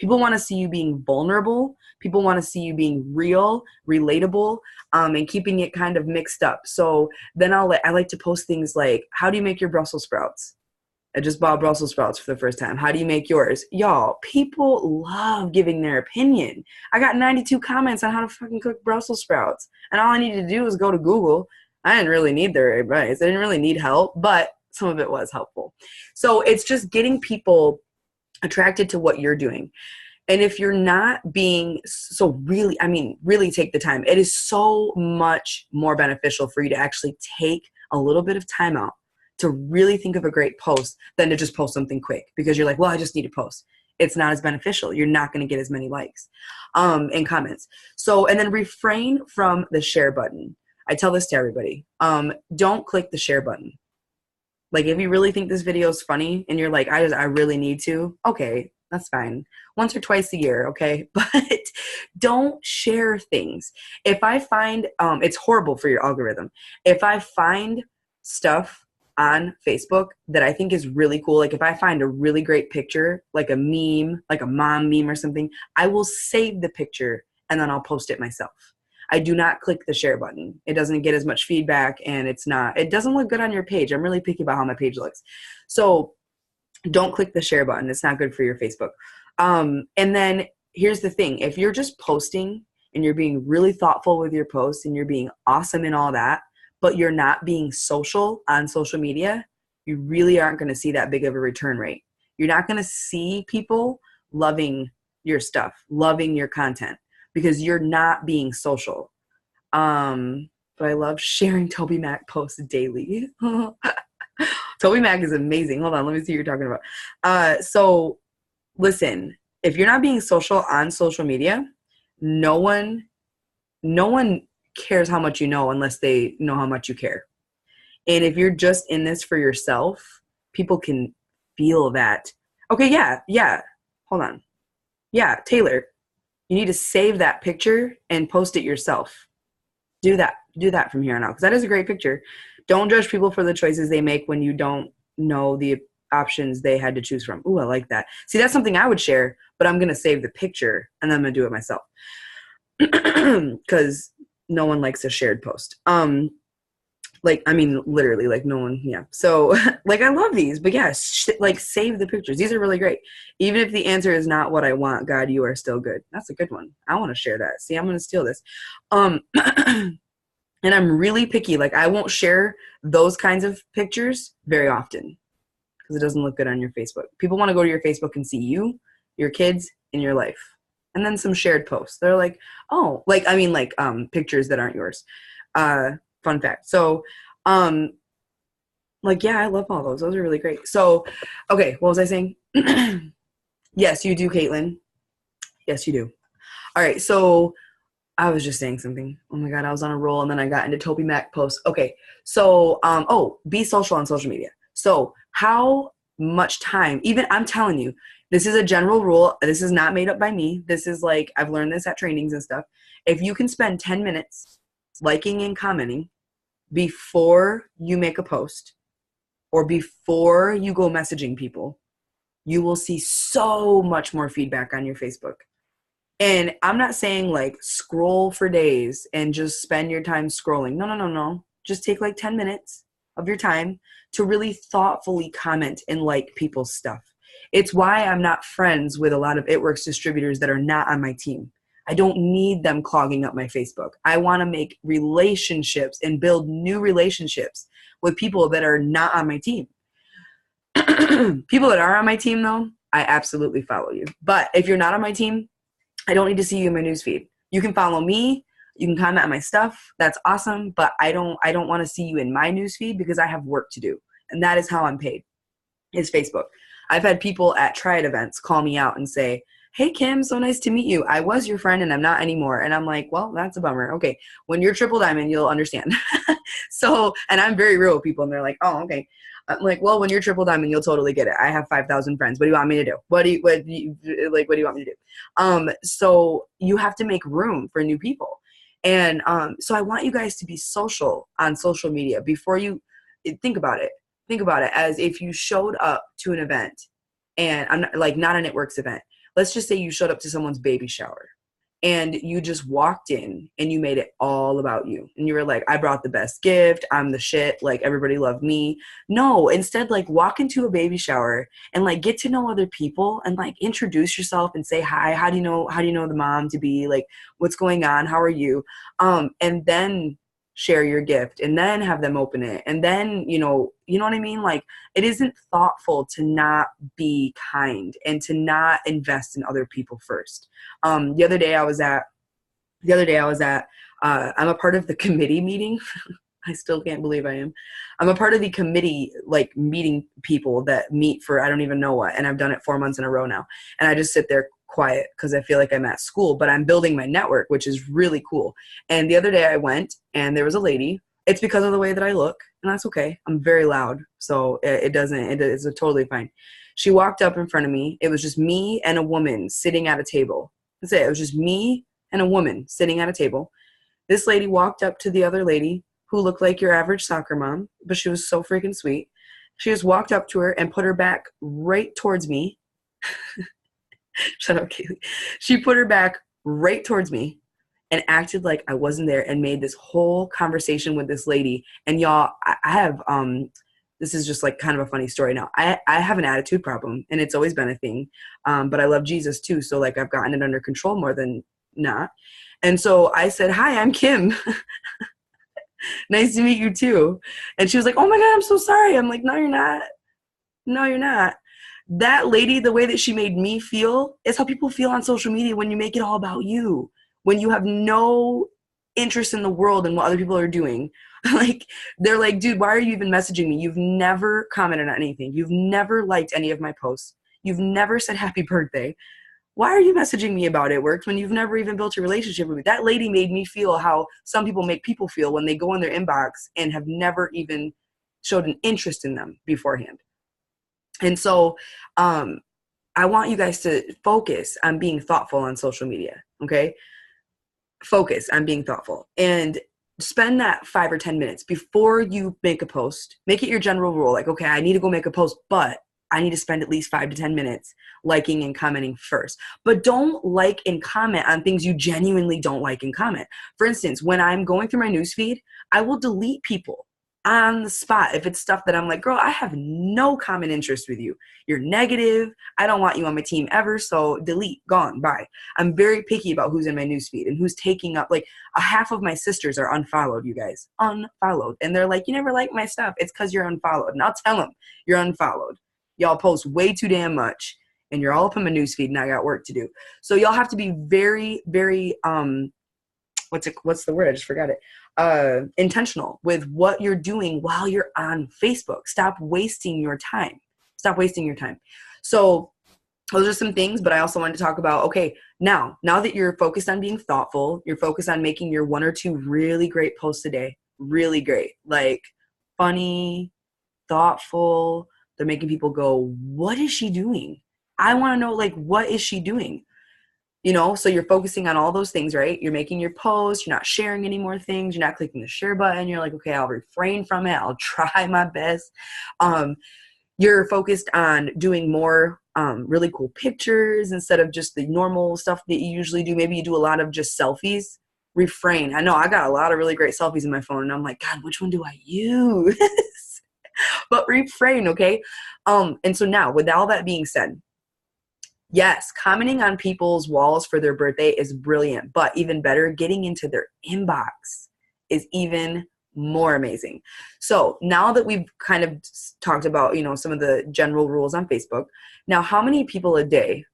People want to see you being vulnerable. People want to see you being real, relatable, and keeping it kind of mixed up. So then I like to post things like, how do you make your Brussels sprouts? I just bought Brussels sprouts for the first time. How do you make yours? Y'all, people love giving their opinion. I got 92 comments on how to fucking cook Brussels sprouts. And all I needed to do was go to Google. I didn't really need their advice. I didn't really need help, but some of it was helpful. So it's just getting people attracted to what you're doing. And if you're not being so really, I mean, really take the time. It is so much more beneficial for you to actually take a little bit of time out to really think of a great post than to just post something quick because you're like, well, I just need to post. It's not as beneficial. You're not going to get as many likes and comments. So, and then refrain from the share button. I tell this to everybody. Don't click the share button. Like if you really think this video is funny and you're like, I really need to, okay, that's fine. Once or twice a year, okay? But don't share things. If I find, it's horrible for your algorithm. If I find stuff on Facebook that I think is really cool, like if I find a really great picture, like a meme, like a mom meme or something, I will save the picture and then I'll post it myself. I do not click the share button. It doesn't get as much feedback and it doesn't look good on your page. I'm really picky about how my page looks. So don't click the share button. It's not good for your Facebook. And then here's the thing. If you're just posting and you're being really thoughtful with your posts and you're being awesome and all that, but you're not being social on social media, you really aren't going to see that big of a return rate. You're not going to see people loving your stuff, loving your content because you're not being social. But I love sharing Toby Mac posts daily. Toby Mac is amazing. Hold on, let me see what you're talking about. So listen, if you're not being social on social media, no one cares how much you know unless they know how much you care. And if you're just in this for yourself, people can feel that. Okay, yeah. Hold on. Yeah, Taylor, you need to save that picture and post it yourself. Do that from here on out because that is a great picture. Don't judge people for the choices they make when you don't know the options they had to choose from. Ooh, I like that. See, that's something I would share, but I'm going to save the picture and then I'm going to do it myself because no one likes a shared post. Literally, like no one, yeah. So like, I love these, but yeah, like save the pictures. These are really great. Even if the answer is not what I want, God, you are still good. That's a good one. I want to share that. See, I'm going to steal this. And I'm really picky. Like I won't share those kinds of pictures very often because it doesn't look good on your Facebook. People want to go to your Facebook and see you, your kids, and your life. And then some shared posts. They're like, oh, pictures that aren't yours. Fun fact. So, yeah, I love all those. Those are really great. So, okay, what was I saying? Yes, you do, Caitlin. Yes, you do. All right, so I was just saying something. Oh my God, I was on a roll and then I got into Toby Mac posts. Okay, so, be social on social media. So how much time, even I'm telling you, this is a general rule. This is not made up by me. This is like, I've learned this at trainings and stuff. If you can spend 10 minutes liking and commenting before you make a post or before you go messaging people, you will see so much more feedback on your Facebook. And I'm not saying like scroll for days and just spend your time scrolling. No. Just take like 10 minutes of your time to really thoughtfully comment and like people's stuff. It's why I'm not friends with a lot of It Works distributors that are not on my team. I don't need them clogging up my Facebook. I want to make relationships and build new relationships with people that are not on my team. People that are on my team, though, I absolutely follow you. But if you're not on my team, I don't need to see you in my newsfeed. You can follow me. You can comment on my stuff. That's awesome. But I don't want to see you in my newsfeed because I have work to do. And that is how I'm paid, is Facebook. I've had people at Triad events call me out and say, hey, Kim, so nice to meet you. I was your friend and I'm not anymore. And I'm like, well, that's a bummer. Okay. When you're triple diamond, you'll understand. So, and I'm very real with people and they're like, oh, okay. I'm like, well, when you're triple diamond, you'll totally get it. I have 5,000 friends. What do you want me to do? What do you want me to do? So you have to make room for new people. And so I want you guys to be social on social media before you think about it. Think about it as if you showed up to an event, and I'm not, like, not a Networks event. Let's just say you showed up to someone's baby shower and you just walked in and you made it all about you. And you were like, I brought the best gift. I'm the shit. Like, everybody loved me. No, instead, like, walk into a baby shower and like get to know other people and like introduce yourself and say hi. How do you know the mom to be? Like, what's going on? How are you? And then share your gift and then have them open it. And then, you know what I mean? Like, it isn't thoughtful to not be kind and to not invest in other people first. The other day I was at, I'm a part of the committee meeting. I still can't believe I am. I'm a part of the committee, like, meeting people that meet for I don't even know what. And I've done it 4 months in a row now. And I just sit there quiet because I feel like I'm at school, but I'm building my network, which is really cool. And the other day I went and there was a lady. It's because of the way that I look, and that's okay. I'm very loud, so it's totally fine. She walked up in front of me. It was just me and a woman sitting at a table. That's it. It was just me and a woman sitting at a table. This lady walked up to the other lady who looked like your average soccer mom, but she was so freaking sweet. She just walked up to her and put her back right towards me. Shut up, Kaylee. She put her back right towards me and acted like I wasn't there and made this whole conversation with this lady. And y'all, I have, this is just like kind of a funny story now. I have an attitude problem and it's always been a thing. But I love Jesus too. So like I've gotten it under control more than not. And so I said, hi, I'm Kim. Nice to meet you too. And she was like, oh my God, I'm so sorry. I'm like, no, you're not. No, you're not. That lady, the way that she made me feel is how people feel on social media when you make it all about you, when you have no interest in the world and what other people are doing. Like, they're like, dude, why are you even messaging me? You've never commented on anything. You've never liked any of my posts. You've never said happy birthday. Why are you messaging me about it, Works, when you've never even built a relationship with me? That lady made me feel how some people make people feel when they go in their inbox and have never even showed an interest in them beforehand. And so I want you guys to focus on being thoughtful on social media, okay? Focus on being thoughtful. And spend that 5 or 10 minutes before you make a post. Make it your general rule. Like, okay, I need to go make a post, but I need to spend at least 5 to 10 minutes liking and commenting first. But don't like and comment on things you genuinely don't like and comment. For instance, when I'm going through my newsfeed, I will delete people on the spot if it's stuff that I'm like, girl, I have no common interest with you. You're negative. I don't want you on my team ever. So delete, gone, bye. I'm very picky about who's in my newsfeed and who's taking up. Like, a half of my sisters are unfollowed, you guys. Unfollowed. And they're like, you never like my stuff. It's because you're unfollowed. And I'll tell them you're unfollowed. Y'all post way too damn much and you're all up in my newsfeed and I got work to do. So y'all have to be very, very, what's the word? I just forgot it. Intentional with what you're doing while you're on Facebook. Stop wasting your time. So those are some things, but I also wanted to talk about, okay, now that you're focused on being thoughtful, you're focused on making your 1 or 2 really great posts a day, really great, like funny, thoughtful. They're making people go, what is she doing? I want to know, like, what is she doing? You know, so you're focusing on all those things, right? You're making your posts. You're not sharing any more things. You're not clicking the share button. You're like, okay, I'll refrain from it. I'll try my best. You're focused on doing more really cool pictures instead of just the normal stuff that you usually do. Maybe you do a lot of just selfies. Refrain. I know I got a lot of really great selfies in my phone and I'm like, God, which one do I use? But refrain, okay? And so now, with all that being said, yes, commenting on people's walls for their birthday is brilliant, but even better, getting into their inbox is even more amazing. So now that we've kind of talked about, you know, some of the general rules on Facebook, now how many people a day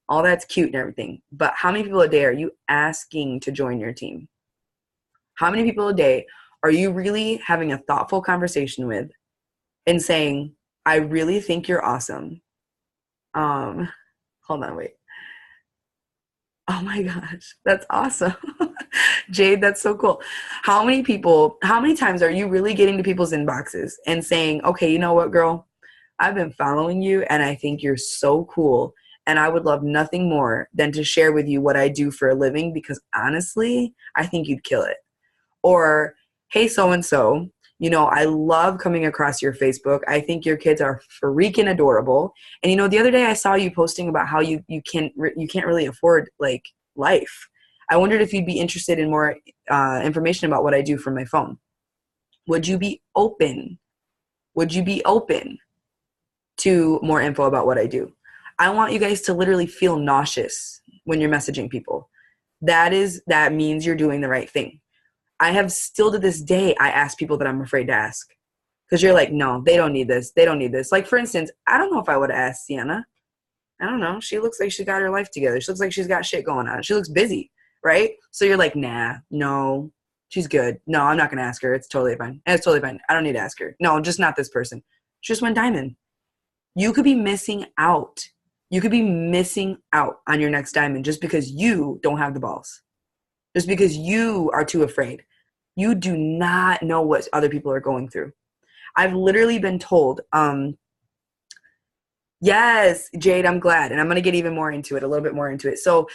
All that's cute and everything. But how many people a day are you asking to join your team? How many people a day are you really having a thoughtful conversation with and saying, I really think you're awesome. Hold on, wait. Oh my gosh, that's awesome. Jade, that's so cool. How many times are you really getting to people's inboxes and saying, okay, you know what, girl? I've been following you and I think you're so cool. And I would love nothing more than to share with you what I do for a living because honestly, I think you'd kill it. Or, hey, so-and-so, you know, I love coming across your Facebook. I think your kids are freaking adorable. And, you know, the other day I saw you posting about how you can't really afford, like, life. I wondered if you'd be interested in more information about what I do from my phone. Would you be open? Would you be open to more info about what I do? I want you guys to literally feel nauseous when you're messaging people. That means you're doing the right thing. I have still to this day, I ask people that I'm afraid to ask. Because you're like, no, they don't need this. They don't need this. Like, for instance, I don't know if I would have asked Sienna. I don't know. She looks like she got her life together. She looks like she's got shit going on. She looks busy, right? So you're like, nah, no, she's good. No, I'm not going to ask her. It's totally fine. It's totally fine. I don't need to ask her. No, just not this person. She just went diamond. You could be missing out. You could be missing out on your next diamond just because you don't have the balls. Just because you are too afraid. You do not know what other people are going through. I've literally been told, yes, Jade, I'm glad. And I'm going to get even more into it, a little bit more into it. So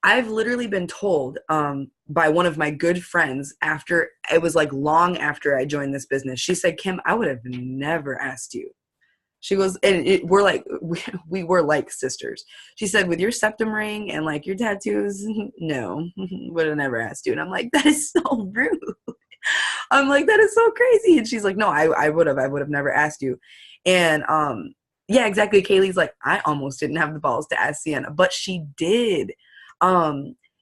I've literally been told by one of my good friends after, it was like long after I joined this business. She said, Kim, I would have never asked you. She goes, and we were like sisters. She said, with your septum ring and like your tattoos, no, would have never asked you. And I'm like, that is so rude. I'm like, that is so crazy. And she's like, no, I would have never asked you. And yeah, exactly. Kaylee's like, I almost didn't have the balls to ask Sienna, but she did.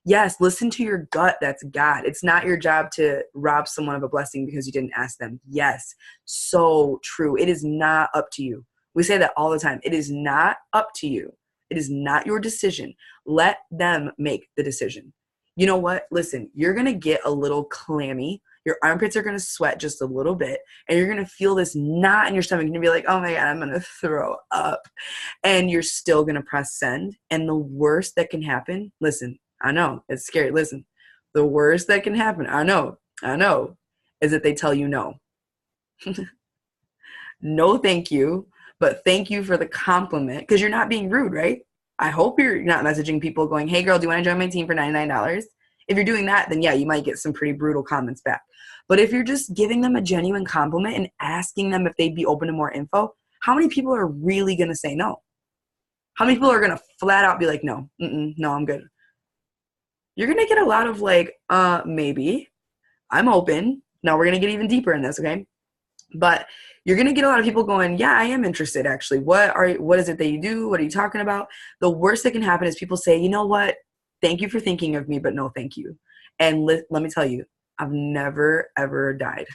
Yes, listen to your gut. That's God. It's not your job to rob someone of a blessing because you didn't ask them. Yes, so true. It is not up to you. We say that all the time. It is not up to you. It is not your decision. Let them make the decision. You know what? Listen, you're going to get a little clammy. Your armpits are going to sweat just a little bit. And you're going to feel this knot in your stomach. And you're going to be like, oh my God, I'm going to throw up. And you're still going to press send. And the worst that can happen, listen, I know, it's scary. Listen, the worst that can happen, I know, is that they tell you no. No, thank you. But thank you for the compliment because you're not being rude, right? I hope you're not messaging people going, hey, girl, do you want to join my team for $99? If you're doing that, then yeah, you might get some pretty brutal comments back. But if you're just giving them a genuine compliment and asking them if they'd be open to more info, how many people are really going to say no? How many people are going to flat out be like, no, no, I'm good? You're going to get a lot of like, maybe, I'm open. Now we're going to get even deeper in this, okay? But you're going to get a lot of people going, yeah, I am interested actually. What is it that you do? What are you talking about? The worst that can happen is people say, you know what? Thank you for thinking of me, but no, thank you. And let me tell you, I've never, ever died.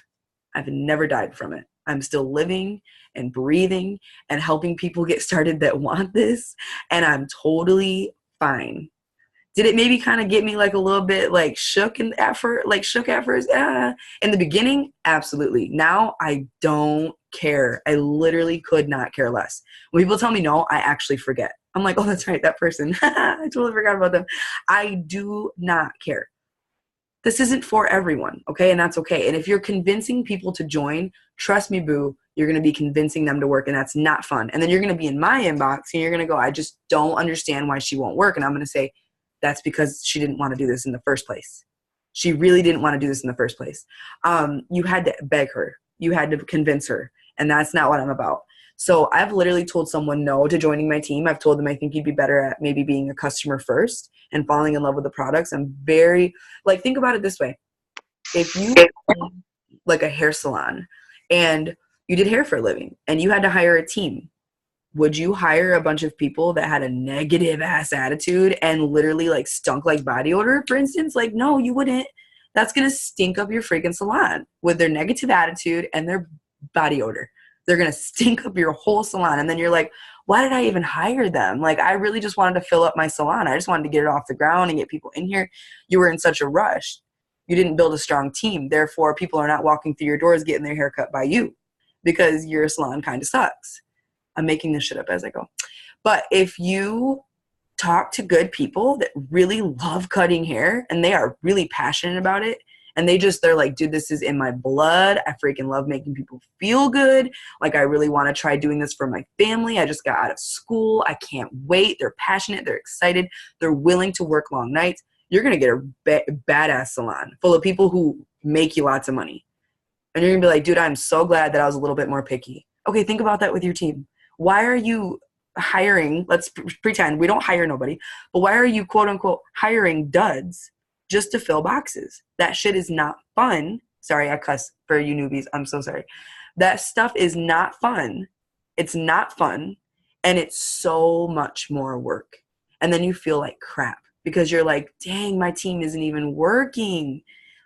I've never died from it. I'm still living and breathing and helping people get started that want this. And I'm totally fine. Did it maybe kind of get me like a little bit like shook at first? In the beginning, absolutely. Now I don't care. I literally could not care less. When people tell me no, I actually forget. I'm like, oh, that's right, that person. I totally forgot about them. I do not care. This isn't for everyone, okay? And that's okay. And if you're convincing people to join, trust me, boo, you're going to be convincing them to work, and that's not fun. And then you're going to be in my inbox, and you're going to go, I just don't understand why she won't work. And I'm going to say, that's because she didn't want to do this in the first place. She really didn't want to do this in the first place. You had to beg her. You had to convince her. And that's not what I'm about. So I've literally told someone no to joining my team. I've told them I think you'd be better at maybe being a customer first and falling in love with the products. I'm very, like, think about it this way. If you own, like, a hair salon and you did hair for a living and you had to hire a team, would you hire a bunch of people that had a negative ass attitude and literally like stunk like body odor, for instance? Like, no, you wouldn't. That's going to stink up your freaking salon with their negative attitude and their body odor. They're going to stink up your whole salon. And then you're like, why did I even hire them? Like, I really just wanted to fill up my salon. I just wanted to get it off the ground and get people in here. You were in such a rush. You didn't build a strong team. Therefore, people are not walking through your doors getting their hair cut by you because your salon kind of sucks. I'm making this shit up as I go. But if you talk to good people that really love cutting hair and they are really passionate about it, and they're like, dude, this is in my blood. I freaking love making people feel good. Like, I really want to try doing this for my family. I just got out of school. I can't wait. They're passionate. They're excited. They're willing to work long nights. You're going to get a badass salon full of people who make you lots of money. And you're going to be like, dude, I'm so glad that I was a little bit more picky. Okay, think about that with your team. Why are you hiring, let's pretend we don't hire nobody, but why are you quote unquote hiring duds just to fill boxes? That shit is not fun. Sorry, I cuss for you newbies. I'm so sorry. That stuff is not fun. It's not fun. And it's so much more work. And then you feel like crap because you're like, dang, my team isn't even working.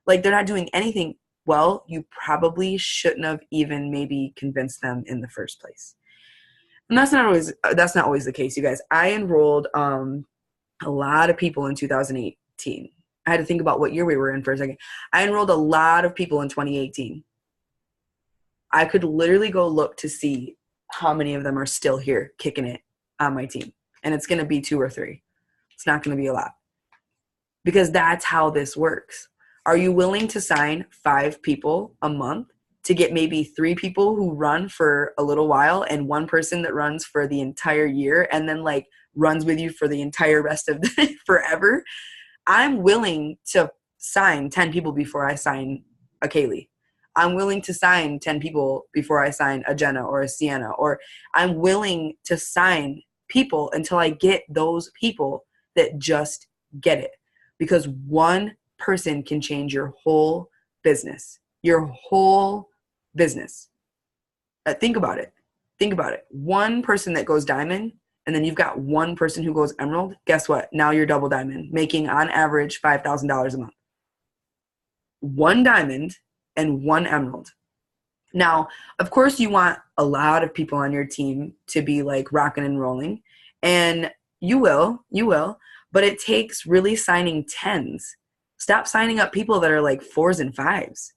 Like, they're not doing anything. Well, you probably shouldn't have even maybe convinced them in the first place. And that's not always the case, you guys. I enrolled a lot of people in 2018. I had to think about what year we were in for a second. I enrolled a lot of people in 2018. I could literally go look to see how many of them are still here kicking it on my team. And it's going to be 2 or 3. It's not going to be a lot. Because that's how this works. Are you willing to sign 5 people a month to get maybe 3 people who run for a little while and 1 person that runs for the entire year and then like runs with you for the entire rest of the forever? I'm willing to sign 10 people before I sign a Kaylee. I'm willing to sign 10 people before I sign a Jenna or a Sienna, or I'm willing to sign people until I get those people that just get it. Because 1 person can change your whole business. Your whole business. Think about it. Think about it. 1 person that goes diamond, and then you've got 1 person who goes emerald. Guess what? Now you're double diamond, making on average $5,000 a month. 1 diamond and 1 emerald. Now, of course, you want a lot of people on your team to be like rocking and rolling, and you will, but it takes really signing 10s. Stop signing up people that are like 4s and 5s,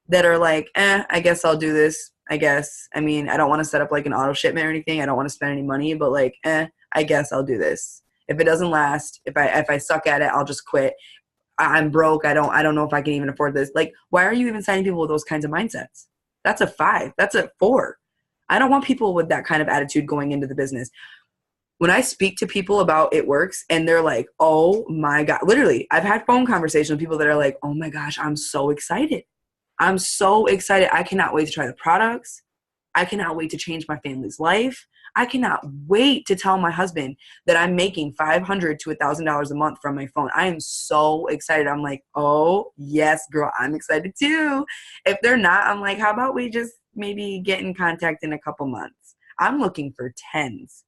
that are like, I guess I'll do this. I guess, I mean, I don't want to set up like an auto shipment or anything. I don't want to spend any money, but like, I guess I'll do this. If it doesn't last, if I suck at it, I'll just quit. I'm broke. I don't know if I can even afford this. Like, why are you even signing people with those kinds of mindsets? That's a 5. That's a 4. I don't want people with that kind of attitude going into the business. When I speak to people about it works and they're like, oh my God, literally, I've had phone conversations with people that are like, oh my gosh, I'm so excited. I'm so excited. I cannot wait to try the products. I cannot wait to change my family's life. I cannot wait to tell my husband that I'm making $500 to $1,000 a month from my phone. I am so excited. I'm like, oh, yes, girl, I'm excited too. If they're not, I'm like, how about we just maybe get in contact in a couple months? I'm looking for 10s.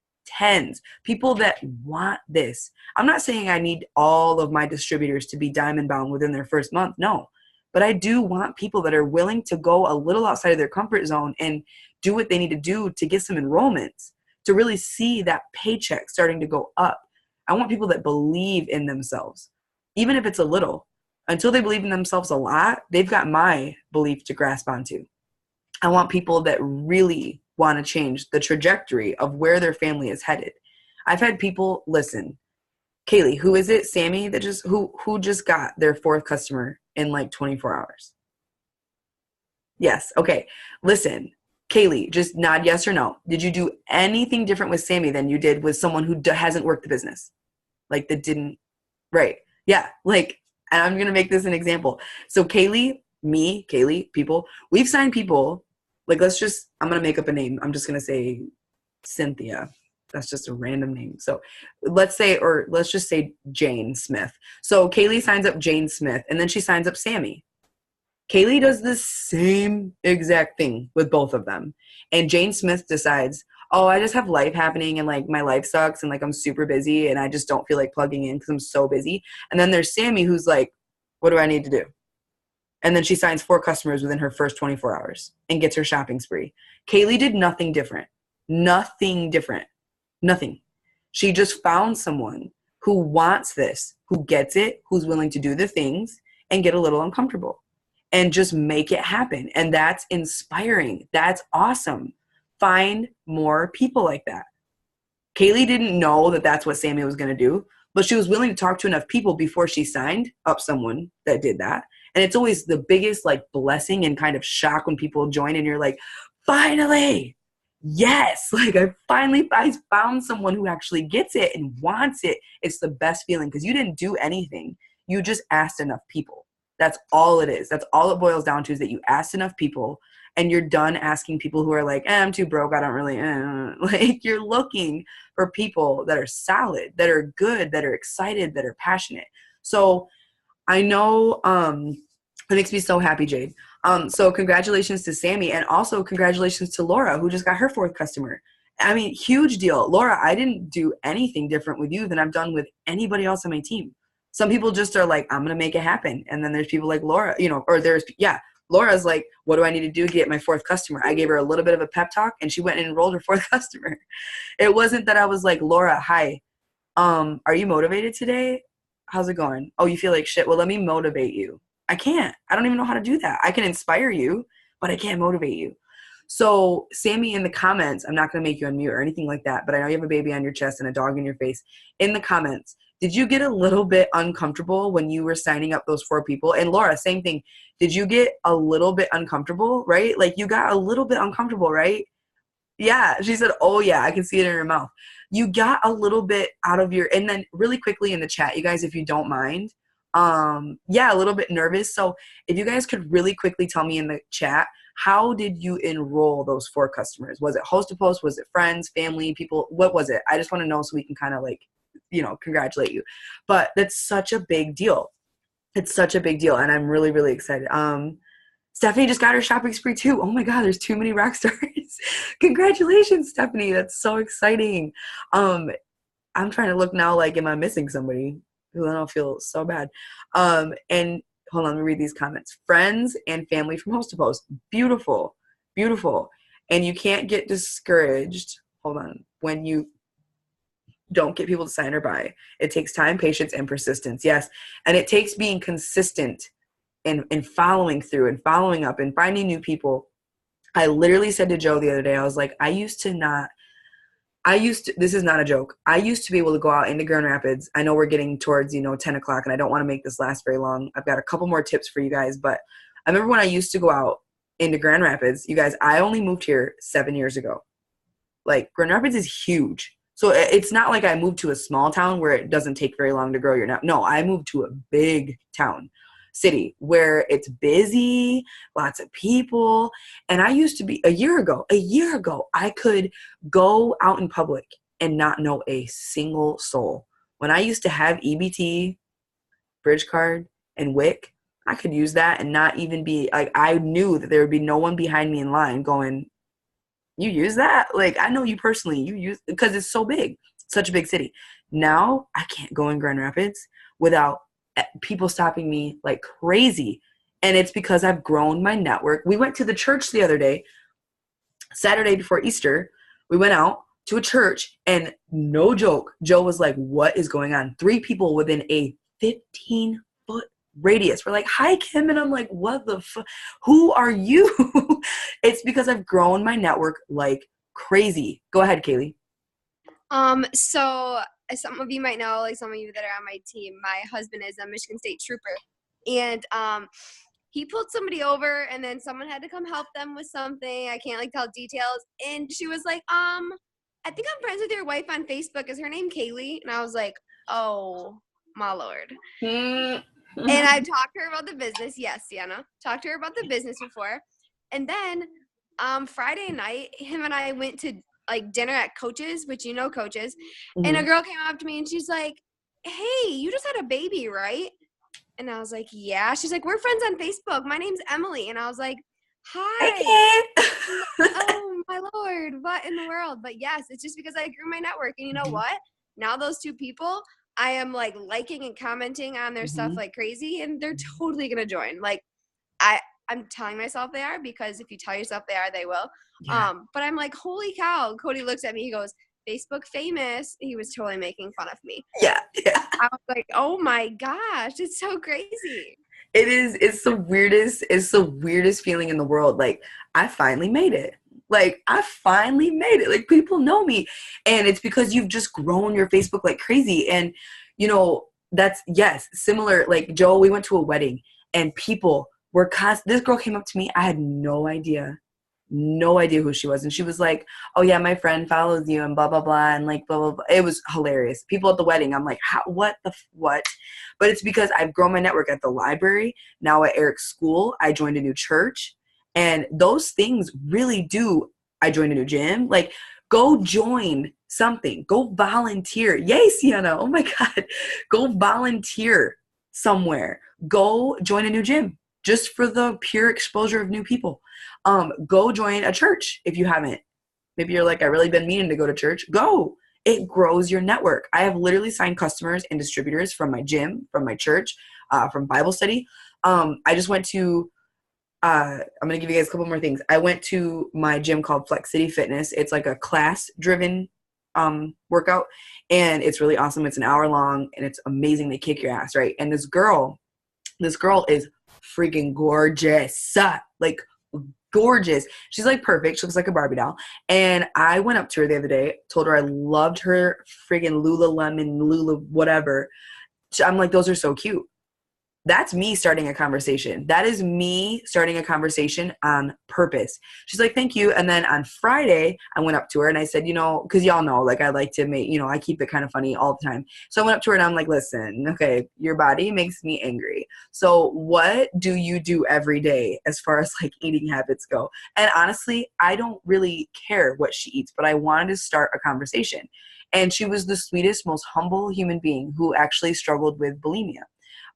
People that want this. I'm not saying I need all of my distributors to be diamond bound within their first month. No. But I do want people that are willing to go a little outside of their comfort zone and do what they need to do to get some enrollments, to really see that paycheck starting to go up. I want people that believe in themselves, even if it's a little. Until they believe in themselves a lot, they've got my belief to grasp onto. I want people that really want to change the trajectory of where their family is headed. I've had people, listen, Kaylee, who is it? Sammy, that just who just got their 4th customer in like 24 hours. Yes. Okay. Listen, Kaylee, just nod yes or no. Did you do anything different with Sammy than you did with someone who hasn't worked the business? Like that didn't, right. Yeah. Like, and I'm going to make this an example. So Kaylee, people, we've signed people, like I'm going to make up a name. I'm just going to say Cynthia. That's just a random name. So let's just say Jane Smith. So Kaylee signs up Jane Smith and then she signs up Sammy. Kaylee does the same exact thing with both of them. And Jane Smith decides, oh, I just have life happening and like my life sucks and like I'm super busy and I just don't feel like plugging in because I'm so busy. And then there's Sammy who's like, what do I need to do? And then she signs 4 customers within her first 24 hours and gets her shopping spree. Kaylee did nothing different. Nothing different. Nothing. She just found someone who wants this, who gets it, who's willing to do the things and get a little uncomfortable and just make it happen. And that's inspiring. That's awesome. Find more people like that. Kaylee didn't know that that's what Sammy was going to do, but she was willing to talk to enough people before she signed up someone that did that. And it's always the biggest like blessing and kind of shock when people join and you're like, finally, yes, like I found someone who actually gets it and wants it. It's the best feeling because you didn't do anything. You just asked enough people. That's all it is. That's all it boils down to, is that you asked enough people and you're done asking people who are like, I'm too broke. I don't really, like you're looking for people that are solid, that are good, that are excited, that are passionate. So I know, it makes me so happy, Jade. So congratulations to Sammy, and also congratulations to Laura, who just got her 4th customer. I mean, huge deal. Laura, I didn't do anything different with you than I've done with anybody else on my team. Some people just are like, I'm going to make it happen. And then there's people like Laura, Laura's like, what do I need to do to get my 4th customer? I gave her a little bit of a pep talk and she went and enrolled her 4th customer. It wasn't that I was like, Laura, hi, are you motivated today? How's it going? Oh, you feel like shit. Well, let me motivate you. I can't. I don't even know how to do that. I can inspire you, but I can't motivate you. So Sammy, in the comments, I'm not going to make you unmute or anything like that, but I know you have a baby on your chest and a dog in your face. In the comments, did you get a little bit uncomfortable when you were signing up those 4 people? And Laura, same thing. Did you get a little bit uncomfortable, right? Like you got a little bit uncomfortable, right? Yeah. She said, oh yeah, I can see it in her mouth. You got a little bit out of your, and then really quickly in the chat, you guys, if you don't mind, a little bit nervous. So if you guys could really quickly tell me in the chat, how did you enroll those 4 customers? Was it host to post? Was it friends, family, people? What was it? I just want to know so we can kind of like, congratulate you. But that's such a big deal. It's such a big deal. And I'm really, really excited. Stephanie just got her shopping spree too. Oh my God, there's too many rock stars. Congratulations, Stephanie. That's so exciting. I'm trying to look now, like, am I missing somebody? I don't feel so bad. And hold on, let me read these comments. Friends and family from host to post. Beautiful, beautiful. And you can't get discouraged. Hold on. When you don't get people to sign or buy, it takes time, patience, and persistence. Yes. And it takes being consistent and following through and following up and finding new people. I literally said to Joe the other day, I was like, this is not a joke. I used to be able to go out into Grand Rapids. I know we're getting towards, 10 o'clock and I don't want to make this last very long. I've got a couple more tips for you guys, but I remember when I used to go out into Grand Rapids, you guys, I only moved here 7 years ago. Like Grand Rapids is huge. So it's not like I moved to a small town where it doesn't take very long to grow your network. No, I moved to a big city where it's busy, lots of people. And I used to be a year ago, I could go out in public and not know a single soul. When I used to have EBT, Bridge Card, and WIC, I could use that and not even be like, I knew that there would be no one behind me in line going, you use that? Like, I know you personally, you use, because it's so big, such a big city. Now I can't go in Grand Rapids without people stopping me like crazy. And it's because I've grown my network. We went to the church the other day, Saturday before Easter. We went out to a church and no joke, Joe was like, what is going on? 3 people within a 15-foot radius. We're like, hi, Kim. And I'm like, what the fuck? Who are you? It's because I've grown my network like crazy. Go ahead, Kaylee. So some of you might know, like some of you that are on my team, my husband is a Michigan State trooper, and he pulled somebody over, and then someone had to come help them with something. I can't like tell details, and she was like, I think I'm friends with your wife on Facebook. Is her name Kaylee? And I was like, oh my Lord. And I've talked to her about the business. Yes, Sienna. Talked to her about the business before. And then Friday night, him and I went to like dinner at Coach's, which you know Coach's. Mm-hmm. And a girl came up to me and she's like, hey, you just had a baby, right? And I was like, yeah. She's like, we're friends on Facebook. My name's Emily. And I was like, hi. Oh, my Lord. What in the world? But yes, it's just because I grew my network. And you know what? Now those 2 people, I am like liking and commenting on their stuff like crazy. And they're totally going to join. Like, I'm telling myself they are, because if you tell yourself they are, they will. Yeah. But I'm like, holy cow. Cody looks at me. He goes, Facebook famous. He was totally making fun of me. Yeah. I was like, oh my gosh, it's so crazy. It is. It's the weirdest feeling in the world. Like, I finally made it. Like, I finally made it. Like, people know me. And it's because you've just grown your Facebook like crazy. And, you know, that's, yes, similar. Like, Joe, we went to a wedding and people were this girl came up to me. I had no idea who she was. And she was like, oh yeah, my friend follows you and blah, blah, blah. And like, blah, blah, blah. It was hilarious. People at the wedding, I'm like, what? But it's because I've grown my network at the library. Now at Eric's school, I joined a new church. And those things really do. I joined a new gym. Like, go join something. Go volunteer. Yay, Sienna. Oh my God. Go volunteer somewhere. Go join a new gym just for the pure exposure of new people. Go join a church if you haven't. Maybe you're like, I really been meaning to go to church. Go. It grows your network. I have literally signed customers and distributors from my gym, from my church, from Bible study. I just went to, I'm going to give you guys a couple more things. I went to my gym called Flex City Fitness. It's like a class-driven workout, and it's really awesome. It's an hour long, and it's amazing. They kick your ass, right? And this girl is freaking gorgeous. Like, gorgeous. She's like perfect. She looks like a Barbie doll. And I went up to her the other day, told her I loved her friggin' Lula whatever. I'm like, those are so cute. That's me starting a conversation. That is me starting a conversation on purpose. She's like, thank you. And then on Friday, I went up to her and I said, you know, because y'all know, like, I like to make, you know, I keep it kind of funny all the time. So I went up to her and I'm like, listen, okay, your body makes me angry. So what do you do every day as far as like eating habits go? And honestly, I don't really care what she eats, but I wanted to start a conversation. And she was the sweetest, most humble human being who actually struggled with bulimia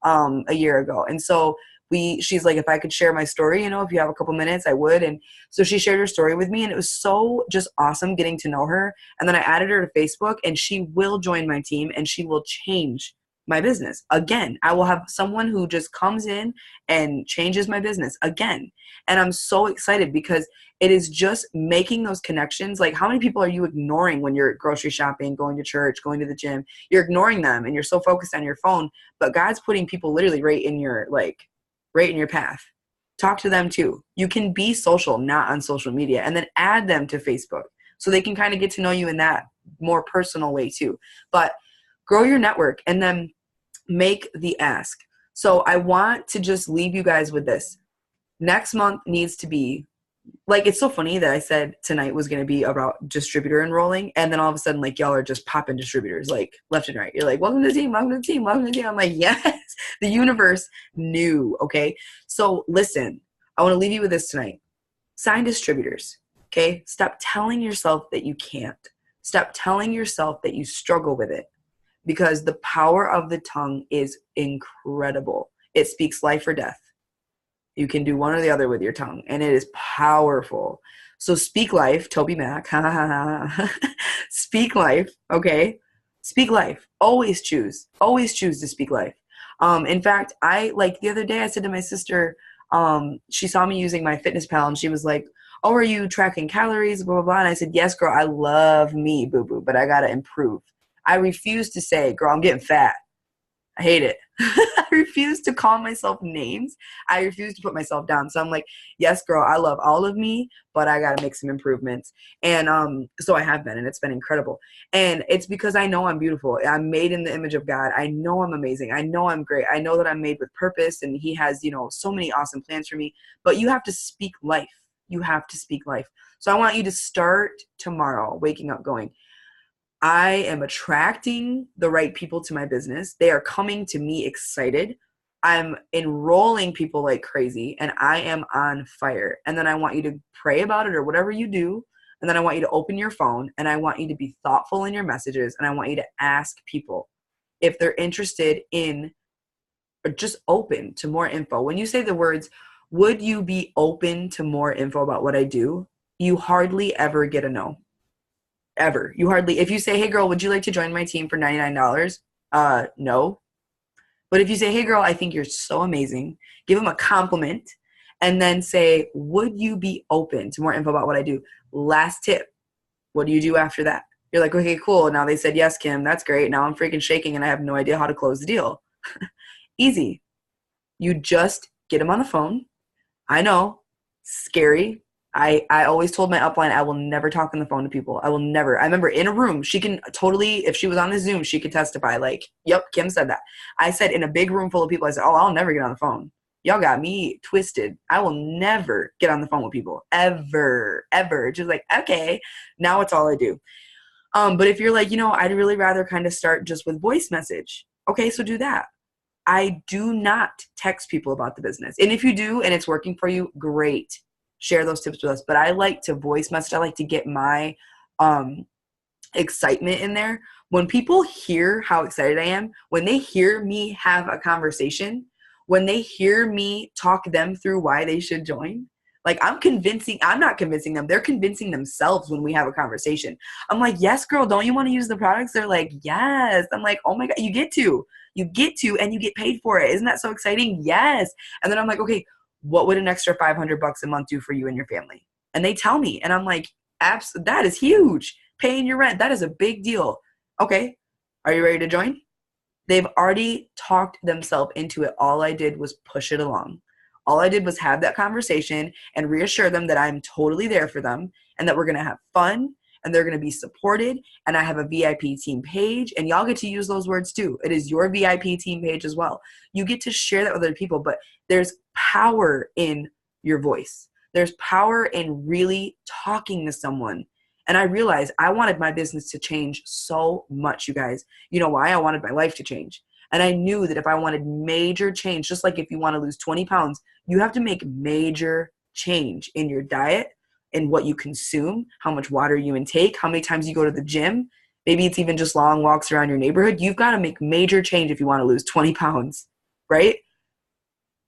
a year ago. And so she's like, if I could share my story, you know, if you have a couple minutes, I would. And so she shared her story with me, and it was so just awesome getting to know her. And then I added her to Facebook, and she will join my team and she will change my business. Again, I will have someone who just comes in and changes my business again. And I'm so excited because it is just making those connections. Like, how many people are you ignoring when you're grocery shopping, going to church, going to the gym? You're ignoring them and you're so focused on your phone, but God's putting people literally right in your path. Talk to them too. You can be social, not on social media, and then add them to Facebook so they can kind of get to know you in that more personal way too. But grow your network and then make the ask. So I want to just leave you guys with this. Next month needs to be, like, it's so funny that I said tonight was going to be about distributor enrolling, and then all of a sudden, like, y'all are just popping distributors, like, left and right. You're like, welcome to the team, welcome to the team, welcome to the team. I'm like, yes, the universe knew, okay? So listen, I want to leave you with this tonight. Sign distributors, okay? Stop telling yourself that you can't. Stop telling yourself that you struggle with it, because the power of the tongue is incredible. It speaks life or death. You can do one or the other with your tongue, and it is powerful. So speak life, Toby Mac. Speak life, okay? Speak life. Always choose to speak life. In fact, the other day I said to my sister, she saw me using my Fitness Pal, and she was like, oh, are you tracking calories, blah, blah, blah. And I said, yes, girl, I love me, boo-boo, but I got to improve. I refuse to say, girl, I'm getting fat. I hate it. I refuse to call myself names. I refuse to put myself down. So I'm like, yes, girl, I love all of me, but I got to make some improvements. And so I have been, and it's been incredible. And it's because I know I'm beautiful. I'm made in the image of God. I know I'm amazing. I know I'm great. I know that I'm made with purpose, and he has, you know, so many awesome plans for me. But you have to speak life. You have to speak life. So I want you to start tomorrow waking up going, I am attracting the right people to my business. They are coming to me excited. I'm enrolling people like crazy, and I am on fire. And then I want you to pray about it or whatever you do. And then I want you to open your phone, and I want you to be thoughtful in your messages. And I want you to ask people if they're interested in, or just open to more info. When you say the words, would you be open to more info about what I do? You hardly ever get a no. Ever. You hardly, if you say, hey girl, would you like to join my team for $99? No. But if you say, hey girl, I think you're so amazing, give them a compliment, and then say, would you be open to more info about what I do? Last tip. What do you do after that? You're like, okay, cool. Now they said yes, Kim. That's great. Now I'm freaking shaking and I have no idea how to close the deal. Easy. You just get them on the phone. I know, scary. I always told my upline I will never talk on the phone to people. I will never. I remember in a room, she can totally, if she was on the Zoom, she could testify. Like, yep, Kim said that. I said in a big room full of people, I said, oh, I'll never get on the phone. Y'all got me twisted. I will never get on the phone with people. Ever. Just like, okay, now it's all I do. But if you're like, I'd really rather kind of start just with voice message. Okay, so do that. I do not text people about the business. And if you do and it's working for you, great. Share those tips with us. But I like to voice message. I like to get my excitement in there. When people hear how excited I am, when they hear me have a conversation, when they hear me talk them through why they should join, like I'm not convincing them. They're convincing themselves when we have a conversation. I'm like, yes, girl, don't you want to use the products? They're like, yes. I'm like, oh my God, you get to, and you get paid for it. Isn't that so exciting? Yes. And then I'm like, okay, what would an extra $500 a month do for you and your family? And they tell me, and I'm like, that is huge. Paying your rent, that is a big deal. Okay, are you ready to join? They've already talked themselves into it. All I did was push it along. All I did was have that conversation and reassure them that I'm totally there for them and that we're going to have fun and they're going to be supported. And I have a VIP team page, and y'all get to use those words too. It is your VIP team page as well. You get to share that with other people, but there's power in your voice. There's power in really talking to someone. And I realized I wanted my business to change so much, you guys. You know why? I wanted my life to change. And I knew that if I wanted major change, just like if you want to lose 20 pounds, you have to make major change in your diet, in what you consume, how much water you intake, how many times you go to the gym. Maybe it's even just long walks around your neighborhood. You've got to make major change if you want to lose 20 pounds, right?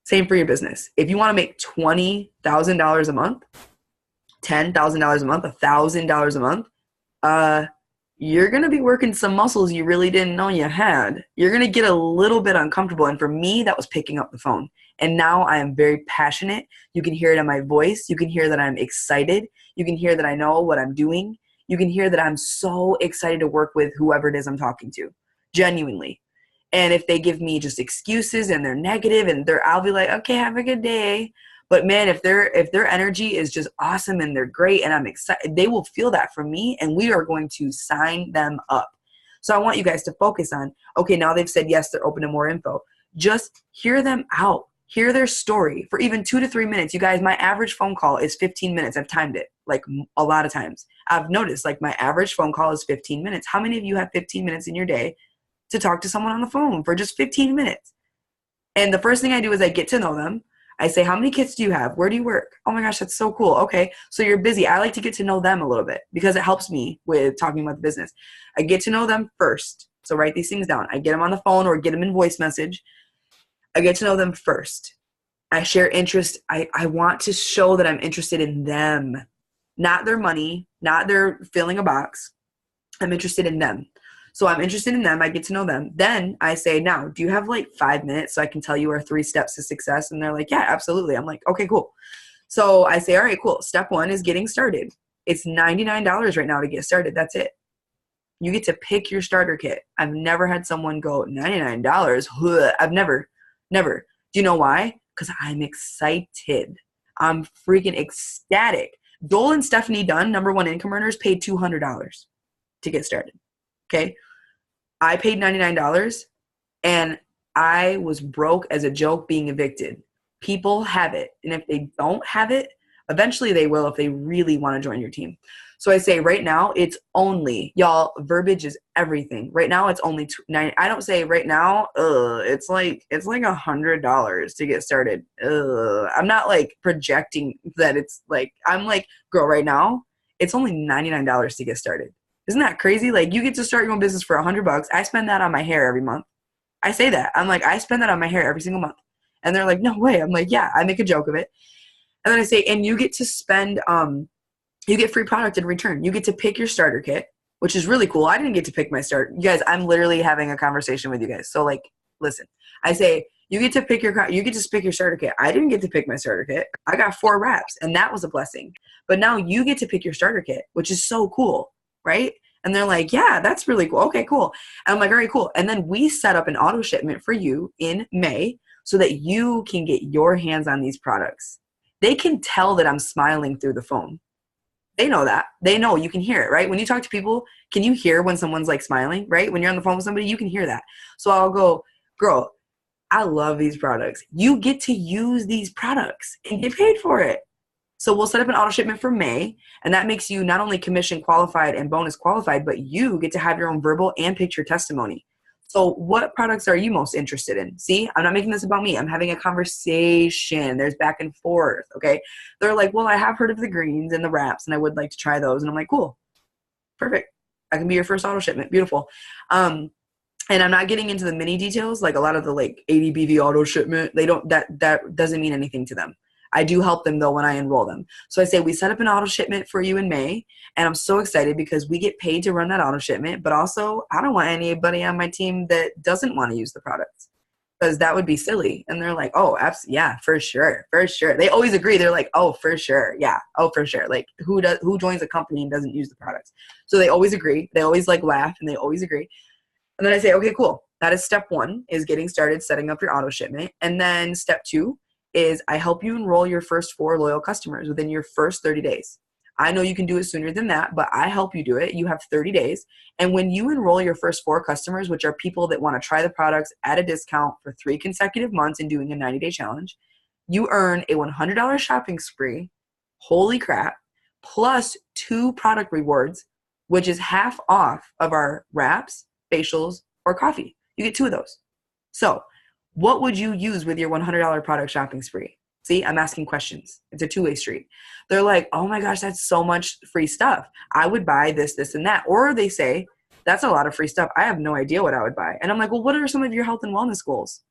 Same for your business. If you want to make $20,000 a month, $10,000 a month, $1,000 a month, you're going to be working some muscles you really didn't know you had. You're going to get a little bit uncomfortable. And for me, that was picking up the phone. And now I am very passionate. You can hear it in my voice. You can hear that I'm excited. You can hear that I know what I'm doing. You can hear that I'm so excited to work with whoever it is I'm talking to, genuinely. And if they give me just excuses and they're negative, and I'll be like, okay, have a good day. But man, if their energy is just awesome and they're great and I'm excited, they will feel that from me, and we are going to sign them up. So I want you guys to focus on, okay, now they've said yes, they're open to more info. Just hear them out. Hear their story for even 2 to 3 minutes. You guys, my average phone call is 15 minutes. I've timed it like a lot of times. I've noticed like my average phone call is 15 minutes. How many of you have 15 minutes in your day to talk to someone on the phone for just 15 minutes? And the first thing I do is I get to know them. I say, how many kids do you have? Where do you work? Oh my gosh, that's so cool. Okay, so you're busy. I like to get to know them a little bit because it helps me with talking about the business. I get to know them first. So write these things down. I get them on the phone or get them in voice message. I get to know them first. I share interest. I want to show that I'm interested in them, not their money, not their filling a box. I'm interested in them. So I'm interested in them. I get to know them. Then I say, now, do you have like 5 minutes so I can tell you our 3 steps to success? And they're like, yeah, absolutely. I'm like, okay, cool. So I say, all right, cool. Step 1 is getting started. It's $99 right now to get started. That's it. You get to pick your starter kit. I've never had someone go, $99? I've never. Do you know why? Because I'm excited. I'm freaking ecstatic. Dole and Stephanie Dunn, #1 income earners, paid $200 to get started. Okay. I paid $99 and I was broke as a joke being evicted. People have it. And if they don't have it, eventually they will if they really want to join your team. So I say right now it's only, y'all, verbiage is everything. Right now it's only I don't say right now, it's like $100 to get started. I'm not like projecting that it's like, I'm like, girl, right now it's only $99 to get started. Isn't that crazy? Like you get to start your own business for $100. I spend that on my hair every month. I say that. I'm like, I spend that on my hair every single month. And they're like, no way. I'm like, yeah, I make a joke of it. And then I say, and you get to spend, you get free product in return. You get to pick your starter kit, which is really cool. I didn't get to pick my starter. You guys, I'm literally having a conversation with you guys. So like, listen, I say, You get to pick your starter kit. I didn't get to pick my starter kit. I got 4 wraps, and that was a blessing. But now you get to pick your starter kit, which is so cool, right? And they're like, yeah, that's really cool. Okay, cool. And I'm like, all right, cool. And then we set up an auto shipment for you in May so that you can get your hands on these products. They can tell that I'm smiling through the phone. They know that. They know, you can hear it, right? When you talk to people, can you hear when someone's like smiling, right? When you're on the phone with somebody, you can hear that. So I'll go, girl, I love these products. You get to use these products and get paid for it. So we'll set up an auto shipment for May, and that makes you not only commission qualified and bonus qualified, but you get to have your own verbal and picture testimony. So what products are you most interested in? See, I'm not making this about me. I'm having a conversation. There's back and forth, okay? They're like, well, I have heard of the greens and the wraps, and I would like to try those. And I'm like, cool, perfect. I can be your first auto shipment. Beautiful. And I'm not getting into the mini details, like a lot of the like ADBV auto shipment. That doesn't mean anything to them. I do help them though when I enroll them. So I say we set up an auto shipment for you in May, and I'm so excited because we get paid to run that auto shipment, but also I don't want anybody on my team that doesn't want to use the products because that would be silly. And they're like, oh, yeah, for sure. They always agree. They're like, oh, for sure. Yeah. Oh, for sure. Like who joins a company and doesn't use the products? So they always agree. They always like laugh and they always agree. And then I say, okay, cool. That is step 1 is getting started, setting up your auto shipment. And then step 2 is I help you enroll your first 4 loyal customers within your first 30 days. I know you can do it sooner than that, but I help you do it. You have 30 days. And when you enroll your first 4 customers, which are people that want to try the products at a discount for 3 consecutive months and doing a 90-day challenge, you earn a $100 shopping spree, holy crap, plus 2 product rewards, which is half off of our wraps, facials, or coffee. You get 2 of those. So what would you use with your $100 product shopping spree? See, I'm asking questions. It's a 2-way street. They're like, oh my gosh, that's so much free stuff. I would buy this, this, and that. Or they say, that's a lot of free stuff. I have no idea what I would buy. And I'm like, well, what are some of your health and wellness goals?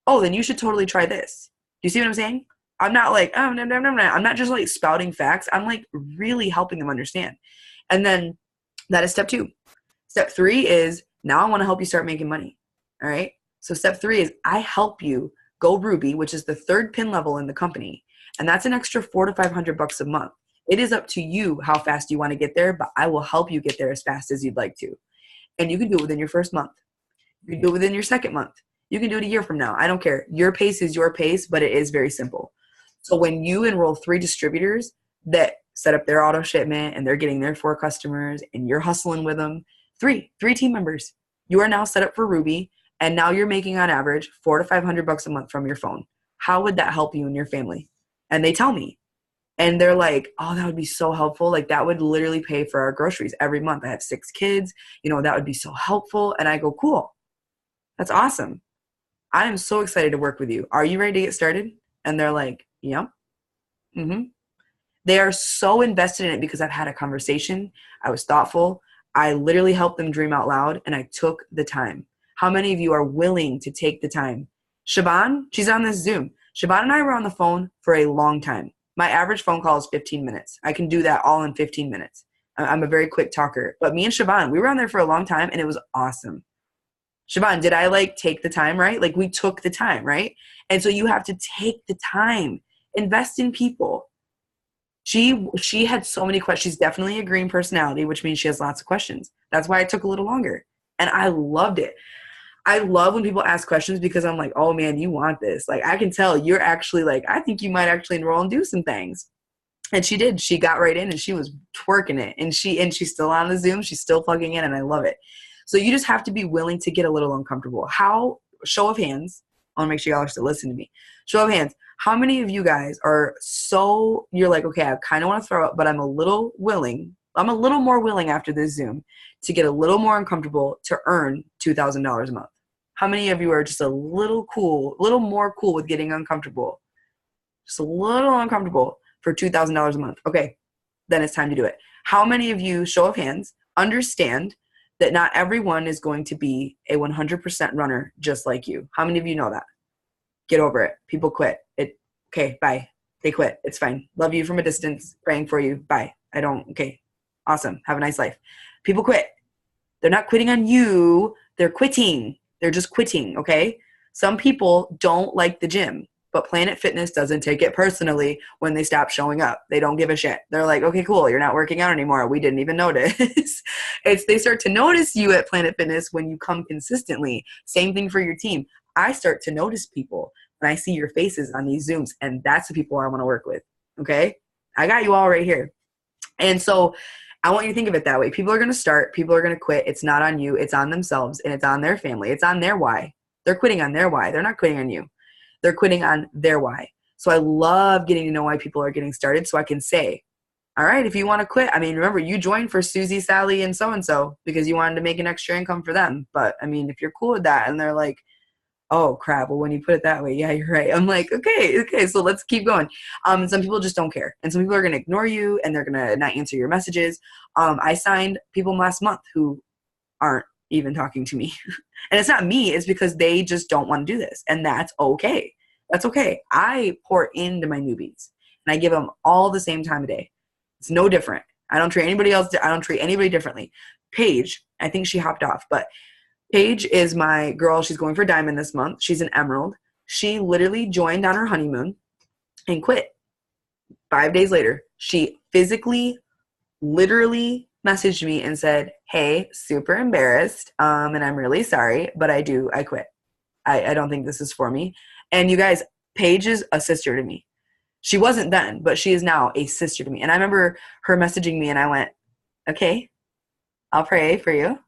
Oh, then you should totally try this. Do you see what I'm saying? I'm not like, oh, no. I'm not just like spouting facts. I'm like really helping them understand. And then that is step 2. Step 3 is now I want to help you start making money. All right. So step 3 is I help you go Ruby, which is the 3rd pin level in the company. And that's an extra $400 to $500 a month. It is up to you how fast you want to get there, but I will help you get there as fast as you'd like to. And you can do it within your first month. You can do it within your second month. You can do it a year from now. I don't care. Your pace is your pace, but it is very simple. So when you enroll 3 distributors that set up their auto shipment and they're getting their 4 customers and you're hustling with them, 3 team members, you are now set up for Ruby. And now you're making on average $400 to $500 a month from your phone. How would that help you and your family? And they tell me. And they're like, oh, that would be so helpful. Like that would literally pay for our groceries every month. I have 6 kids. That would be so helpful. And I go, cool. That's awesome. I am so excited to work with you. Are you ready to get started? And they're like, yep. Mm-hmm. They are so invested in it because I've had a conversation. I was thoughtful. I literally helped them dream out loud and I took the time. How many of you are willing to take the time? Siobhan, she's on this Zoom. Siobhan and I were on the phone for a long time. My average phone call is 15 minutes. I can do that all in 15 minutes. I'm a very quick talker. But me and Siobhan, we were on there for a long time and it was awesome. Siobhan, did I take the time, right? We took the time, right? And so you have to take the time. Invest in people. She had so many questions. She's definitely a green personality, which means she has lots of questions. That's why it took a little longer. And I loved it. I love when people ask questions because I'm like, oh man, you want this. I can tell you're actually I think you might actually enroll and do some things. And she did. She got right in and she was twerking it. And she's still on the Zoom. She's still plugging in and I love it. So you just have to be willing to get a little uncomfortable. Show of hands. I want to make sure y'all are still listening to me. Show of hands. How many of you guys are you're like, okay, I kind of want to throw up, but I'm a little more willing after this Zoom to get a little more uncomfortable to earn $2,000 a month. How many of you are just a little more cool with getting uncomfortable? Just a little uncomfortable for $2,000 a month. Okay, then it's time to do it. How many of you, show of hands, understand that not everyone is going to be a 100% runner just like you? How many of you know that? Get over it. People quit. Okay, bye. They quit. It's fine. Love you from a distance. Praying for you. Bye. Okay. Awesome. Have a nice life. People quit. They're not quitting on you. They're quitting. They're just quitting, okay? Some people don't like the gym, but Planet Fitness doesn't take it personally when they stop showing up. They don't give a shit. They're like, okay, cool. You're not working out anymore. We didn't even notice. They start to notice you at Planet Fitness when you come consistently. Same thing for your team. I start to notice people when I see your faces on these Zooms, and that's the people I want to work with. Okay. I got you all right here. And so I want you to think of it that way. People are going to start. People are going to quit. It's not on you. It's on themselves, and it's on their family. It's on their why. They're quitting on their why. They're not quitting on you. They're quitting on their why. So I love getting to know why people are getting started so I can say, all right, if you want to quit, I mean, remember, you joined for Susie, Sally, and so-and-so because you wanted to make an extra income for them. But, I mean, if you're cool with that and they're like, oh, crap, well, when you put it that way, yeah, you're right. I'm like, okay, so let's keep going. Some people just don't care. And some people are going to ignore you, and they're going to not answer your messages. I signed people last month who aren't even talking to me. And it's not me. It's because they just don't want to do this. And that's okay. That's okay. I pour into my newbies, and I give them all the same time of day. It's no different. I don't treat anybody else. I don't treat anybody differently. Paige, I think she hopped off, but Paige is my girl. She's going for Diamond this month. She's an Emerald. She literally joined on her honeymoon and quit. 5 days later, she physically, literally messaged me and said, hey, super embarrassed, and I'm really sorry, but I quit. I don't think this is for me. And you guys, Paige is a sister to me. She wasn't then, but she is now a sister to me. And I remember her messaging me, and I went, okay, I'll pray for you.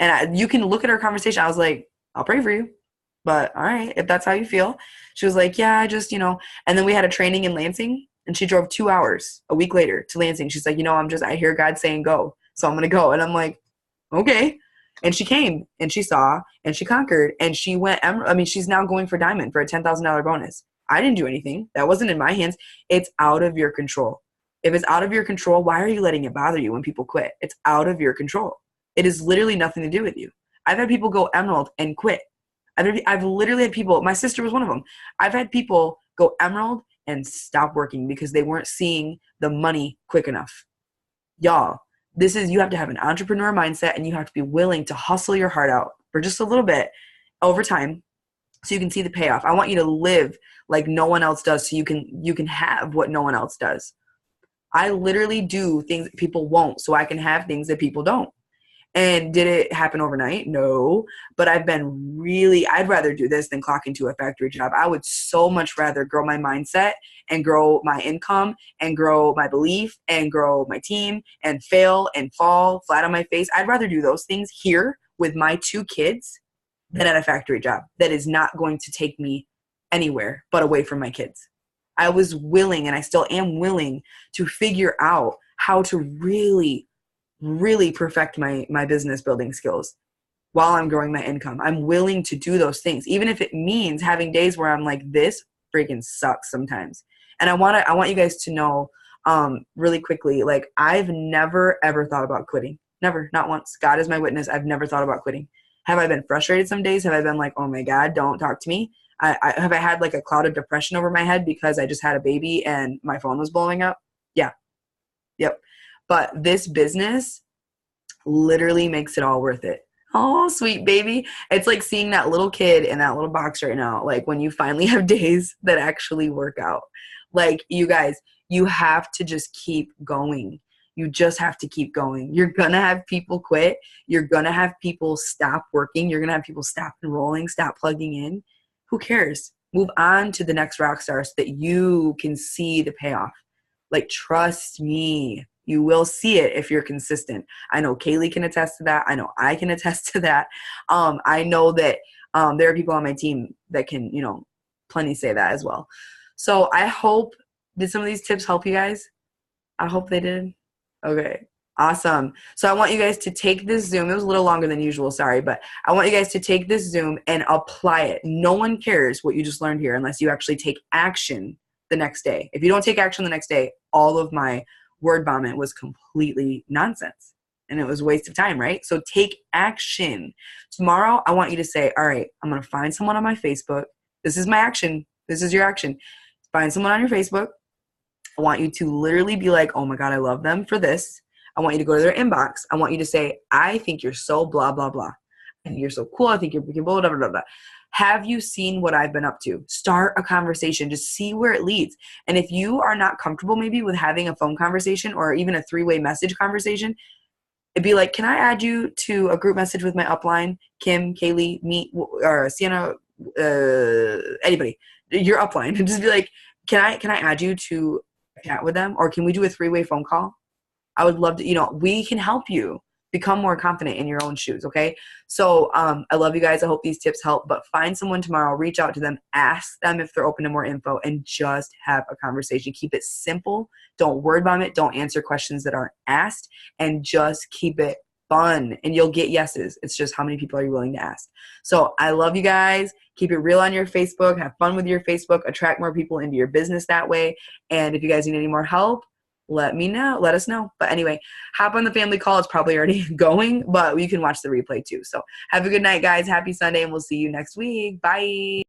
And you can look at our conversation. I was like, I'll pray for you. But all right, if that's how you feel. She was like, yeah, I just, and then we had a training in Lansing, and she drove 2 hours a week later to Lansing. She's like, I hear God saying go, so I'm going to go. And I'm like, okay. And she came, and she saw, and she conquered, and she went, she's now going for Diamond for a $10,000 bonus. I didn't do anything. That wasn't in my hands. It's out of your control. If it's out of your control, why are you letting it bother you when people quit? It's out of your control. It is literally nothing to do with you. I've had people go Emerald and quit. I've literally had people, my sister was one of them. I've had people go Emerald and stop working because they weren't seeing the money quick enough. Y'all, you have to have an entrepreneur mindset, and you have to be willing to hustle your heart out for just a little bit over time so you can see the payoff. I want you to live like no one else does so you can have what no one else does. I literally do things that people won't so I can have things that people don't. And did it happen overnight? No. But I'd rather do this than clock into a factory job. I would so much rather grow my mindset and grow my income and grow my belief and grow my team and fail and fall flat on my face. I'd rather do those things here with my 2 kids than at a factory job that is not going to take me anywhere but away from my kids. I was willing, and I still am willing, to figure out how to really perfect my business building skills while I'm growing my income. I'm willing to do those things, even if it means having days where I'm like, this freaking sucks sometimes. And I want you guys to know really quickly, like, I've never ever thought about quitting. Never, not once. God is my witness. I've never thought about quitting. Have I been frustrated some days? Have I been like, oh my God, don't talk to me? Have I had like a cloud of depression over my head because I just had a baby and my phone was blowing up? Yeah. Yep. But this business literally makes it all worth it. Oh, sweet baby. It's like seeing that little kid in that little box right now. Like when you finally have days that actually work out. Like, you guys, you have to just keep going. You just have to keep going. You're going to have people quit. You're going to have people stop working. You're going to have people stop enrolling, stop plugging in. Who cares? Move on to the next rock star so that you can see the payoff. Like, trust me, you will see it if you're consistent. I know Kaylee can attest to that. I know I can attest to that. I know that there are people on my team that can, plenty say that as well. So I hope, did some of these tips help you guys? I hope they did. Okay, awesome. So I want you guys to take this Zoom. It was a little longer than usual, sorry, but I want you guys to take this Zoom and apply it. No one cares what you just learned here unless you actually take action the next day. If you don't take action the next day, all of my word vomit was completely nonsense and it was a waste of time, right? So take action. Tomorrow, I want you to say, all right, I'm going to find someone on my Facebook. This is my action. This is your action. Find someone on your Facebook. I want you to literally be like, oh my God, I love them for this. I want you to go to their inbox. I want you to say, I think you're so blah, blah, blah. think you're so cool. I think you're freaking blah, blah, blah, blah, blah. Have you seen what I've been up to? Start a conversation. Just see where it leads. And if you are not comfortable maybe with having a phone conversation or even a 3-way message conversation, it'd be like, can I add you to a group message with my upline? Kim, Kaylee, me, or Sienna, anybody, your upline. And just be like, can I add you to chat with them? Or can we do a 3-way phone call? I would love to, we can help you become more confident in your own shoes. Okay. So, I love you guys. I hope these tips help, but find someone tomorrow, reach out to them, ask them if they're open to more info, and just have a conversation. Keep it simple. Don't word bomb it. Don't answer questions that aren't asked, and just keep it fun, and you'll get yeses. It's just how many people are you willing to ask? So I love you guys. Keep it real on your Facebook. Have fun with your Facebook. Attract more people into your business that way. And if you guys need any more help, let us know. But anyway, hop on the family call. It's probably already going, but you can watch the replay too. So have a good night, guys. Happy Sunday, and we'll see you next week. Bye.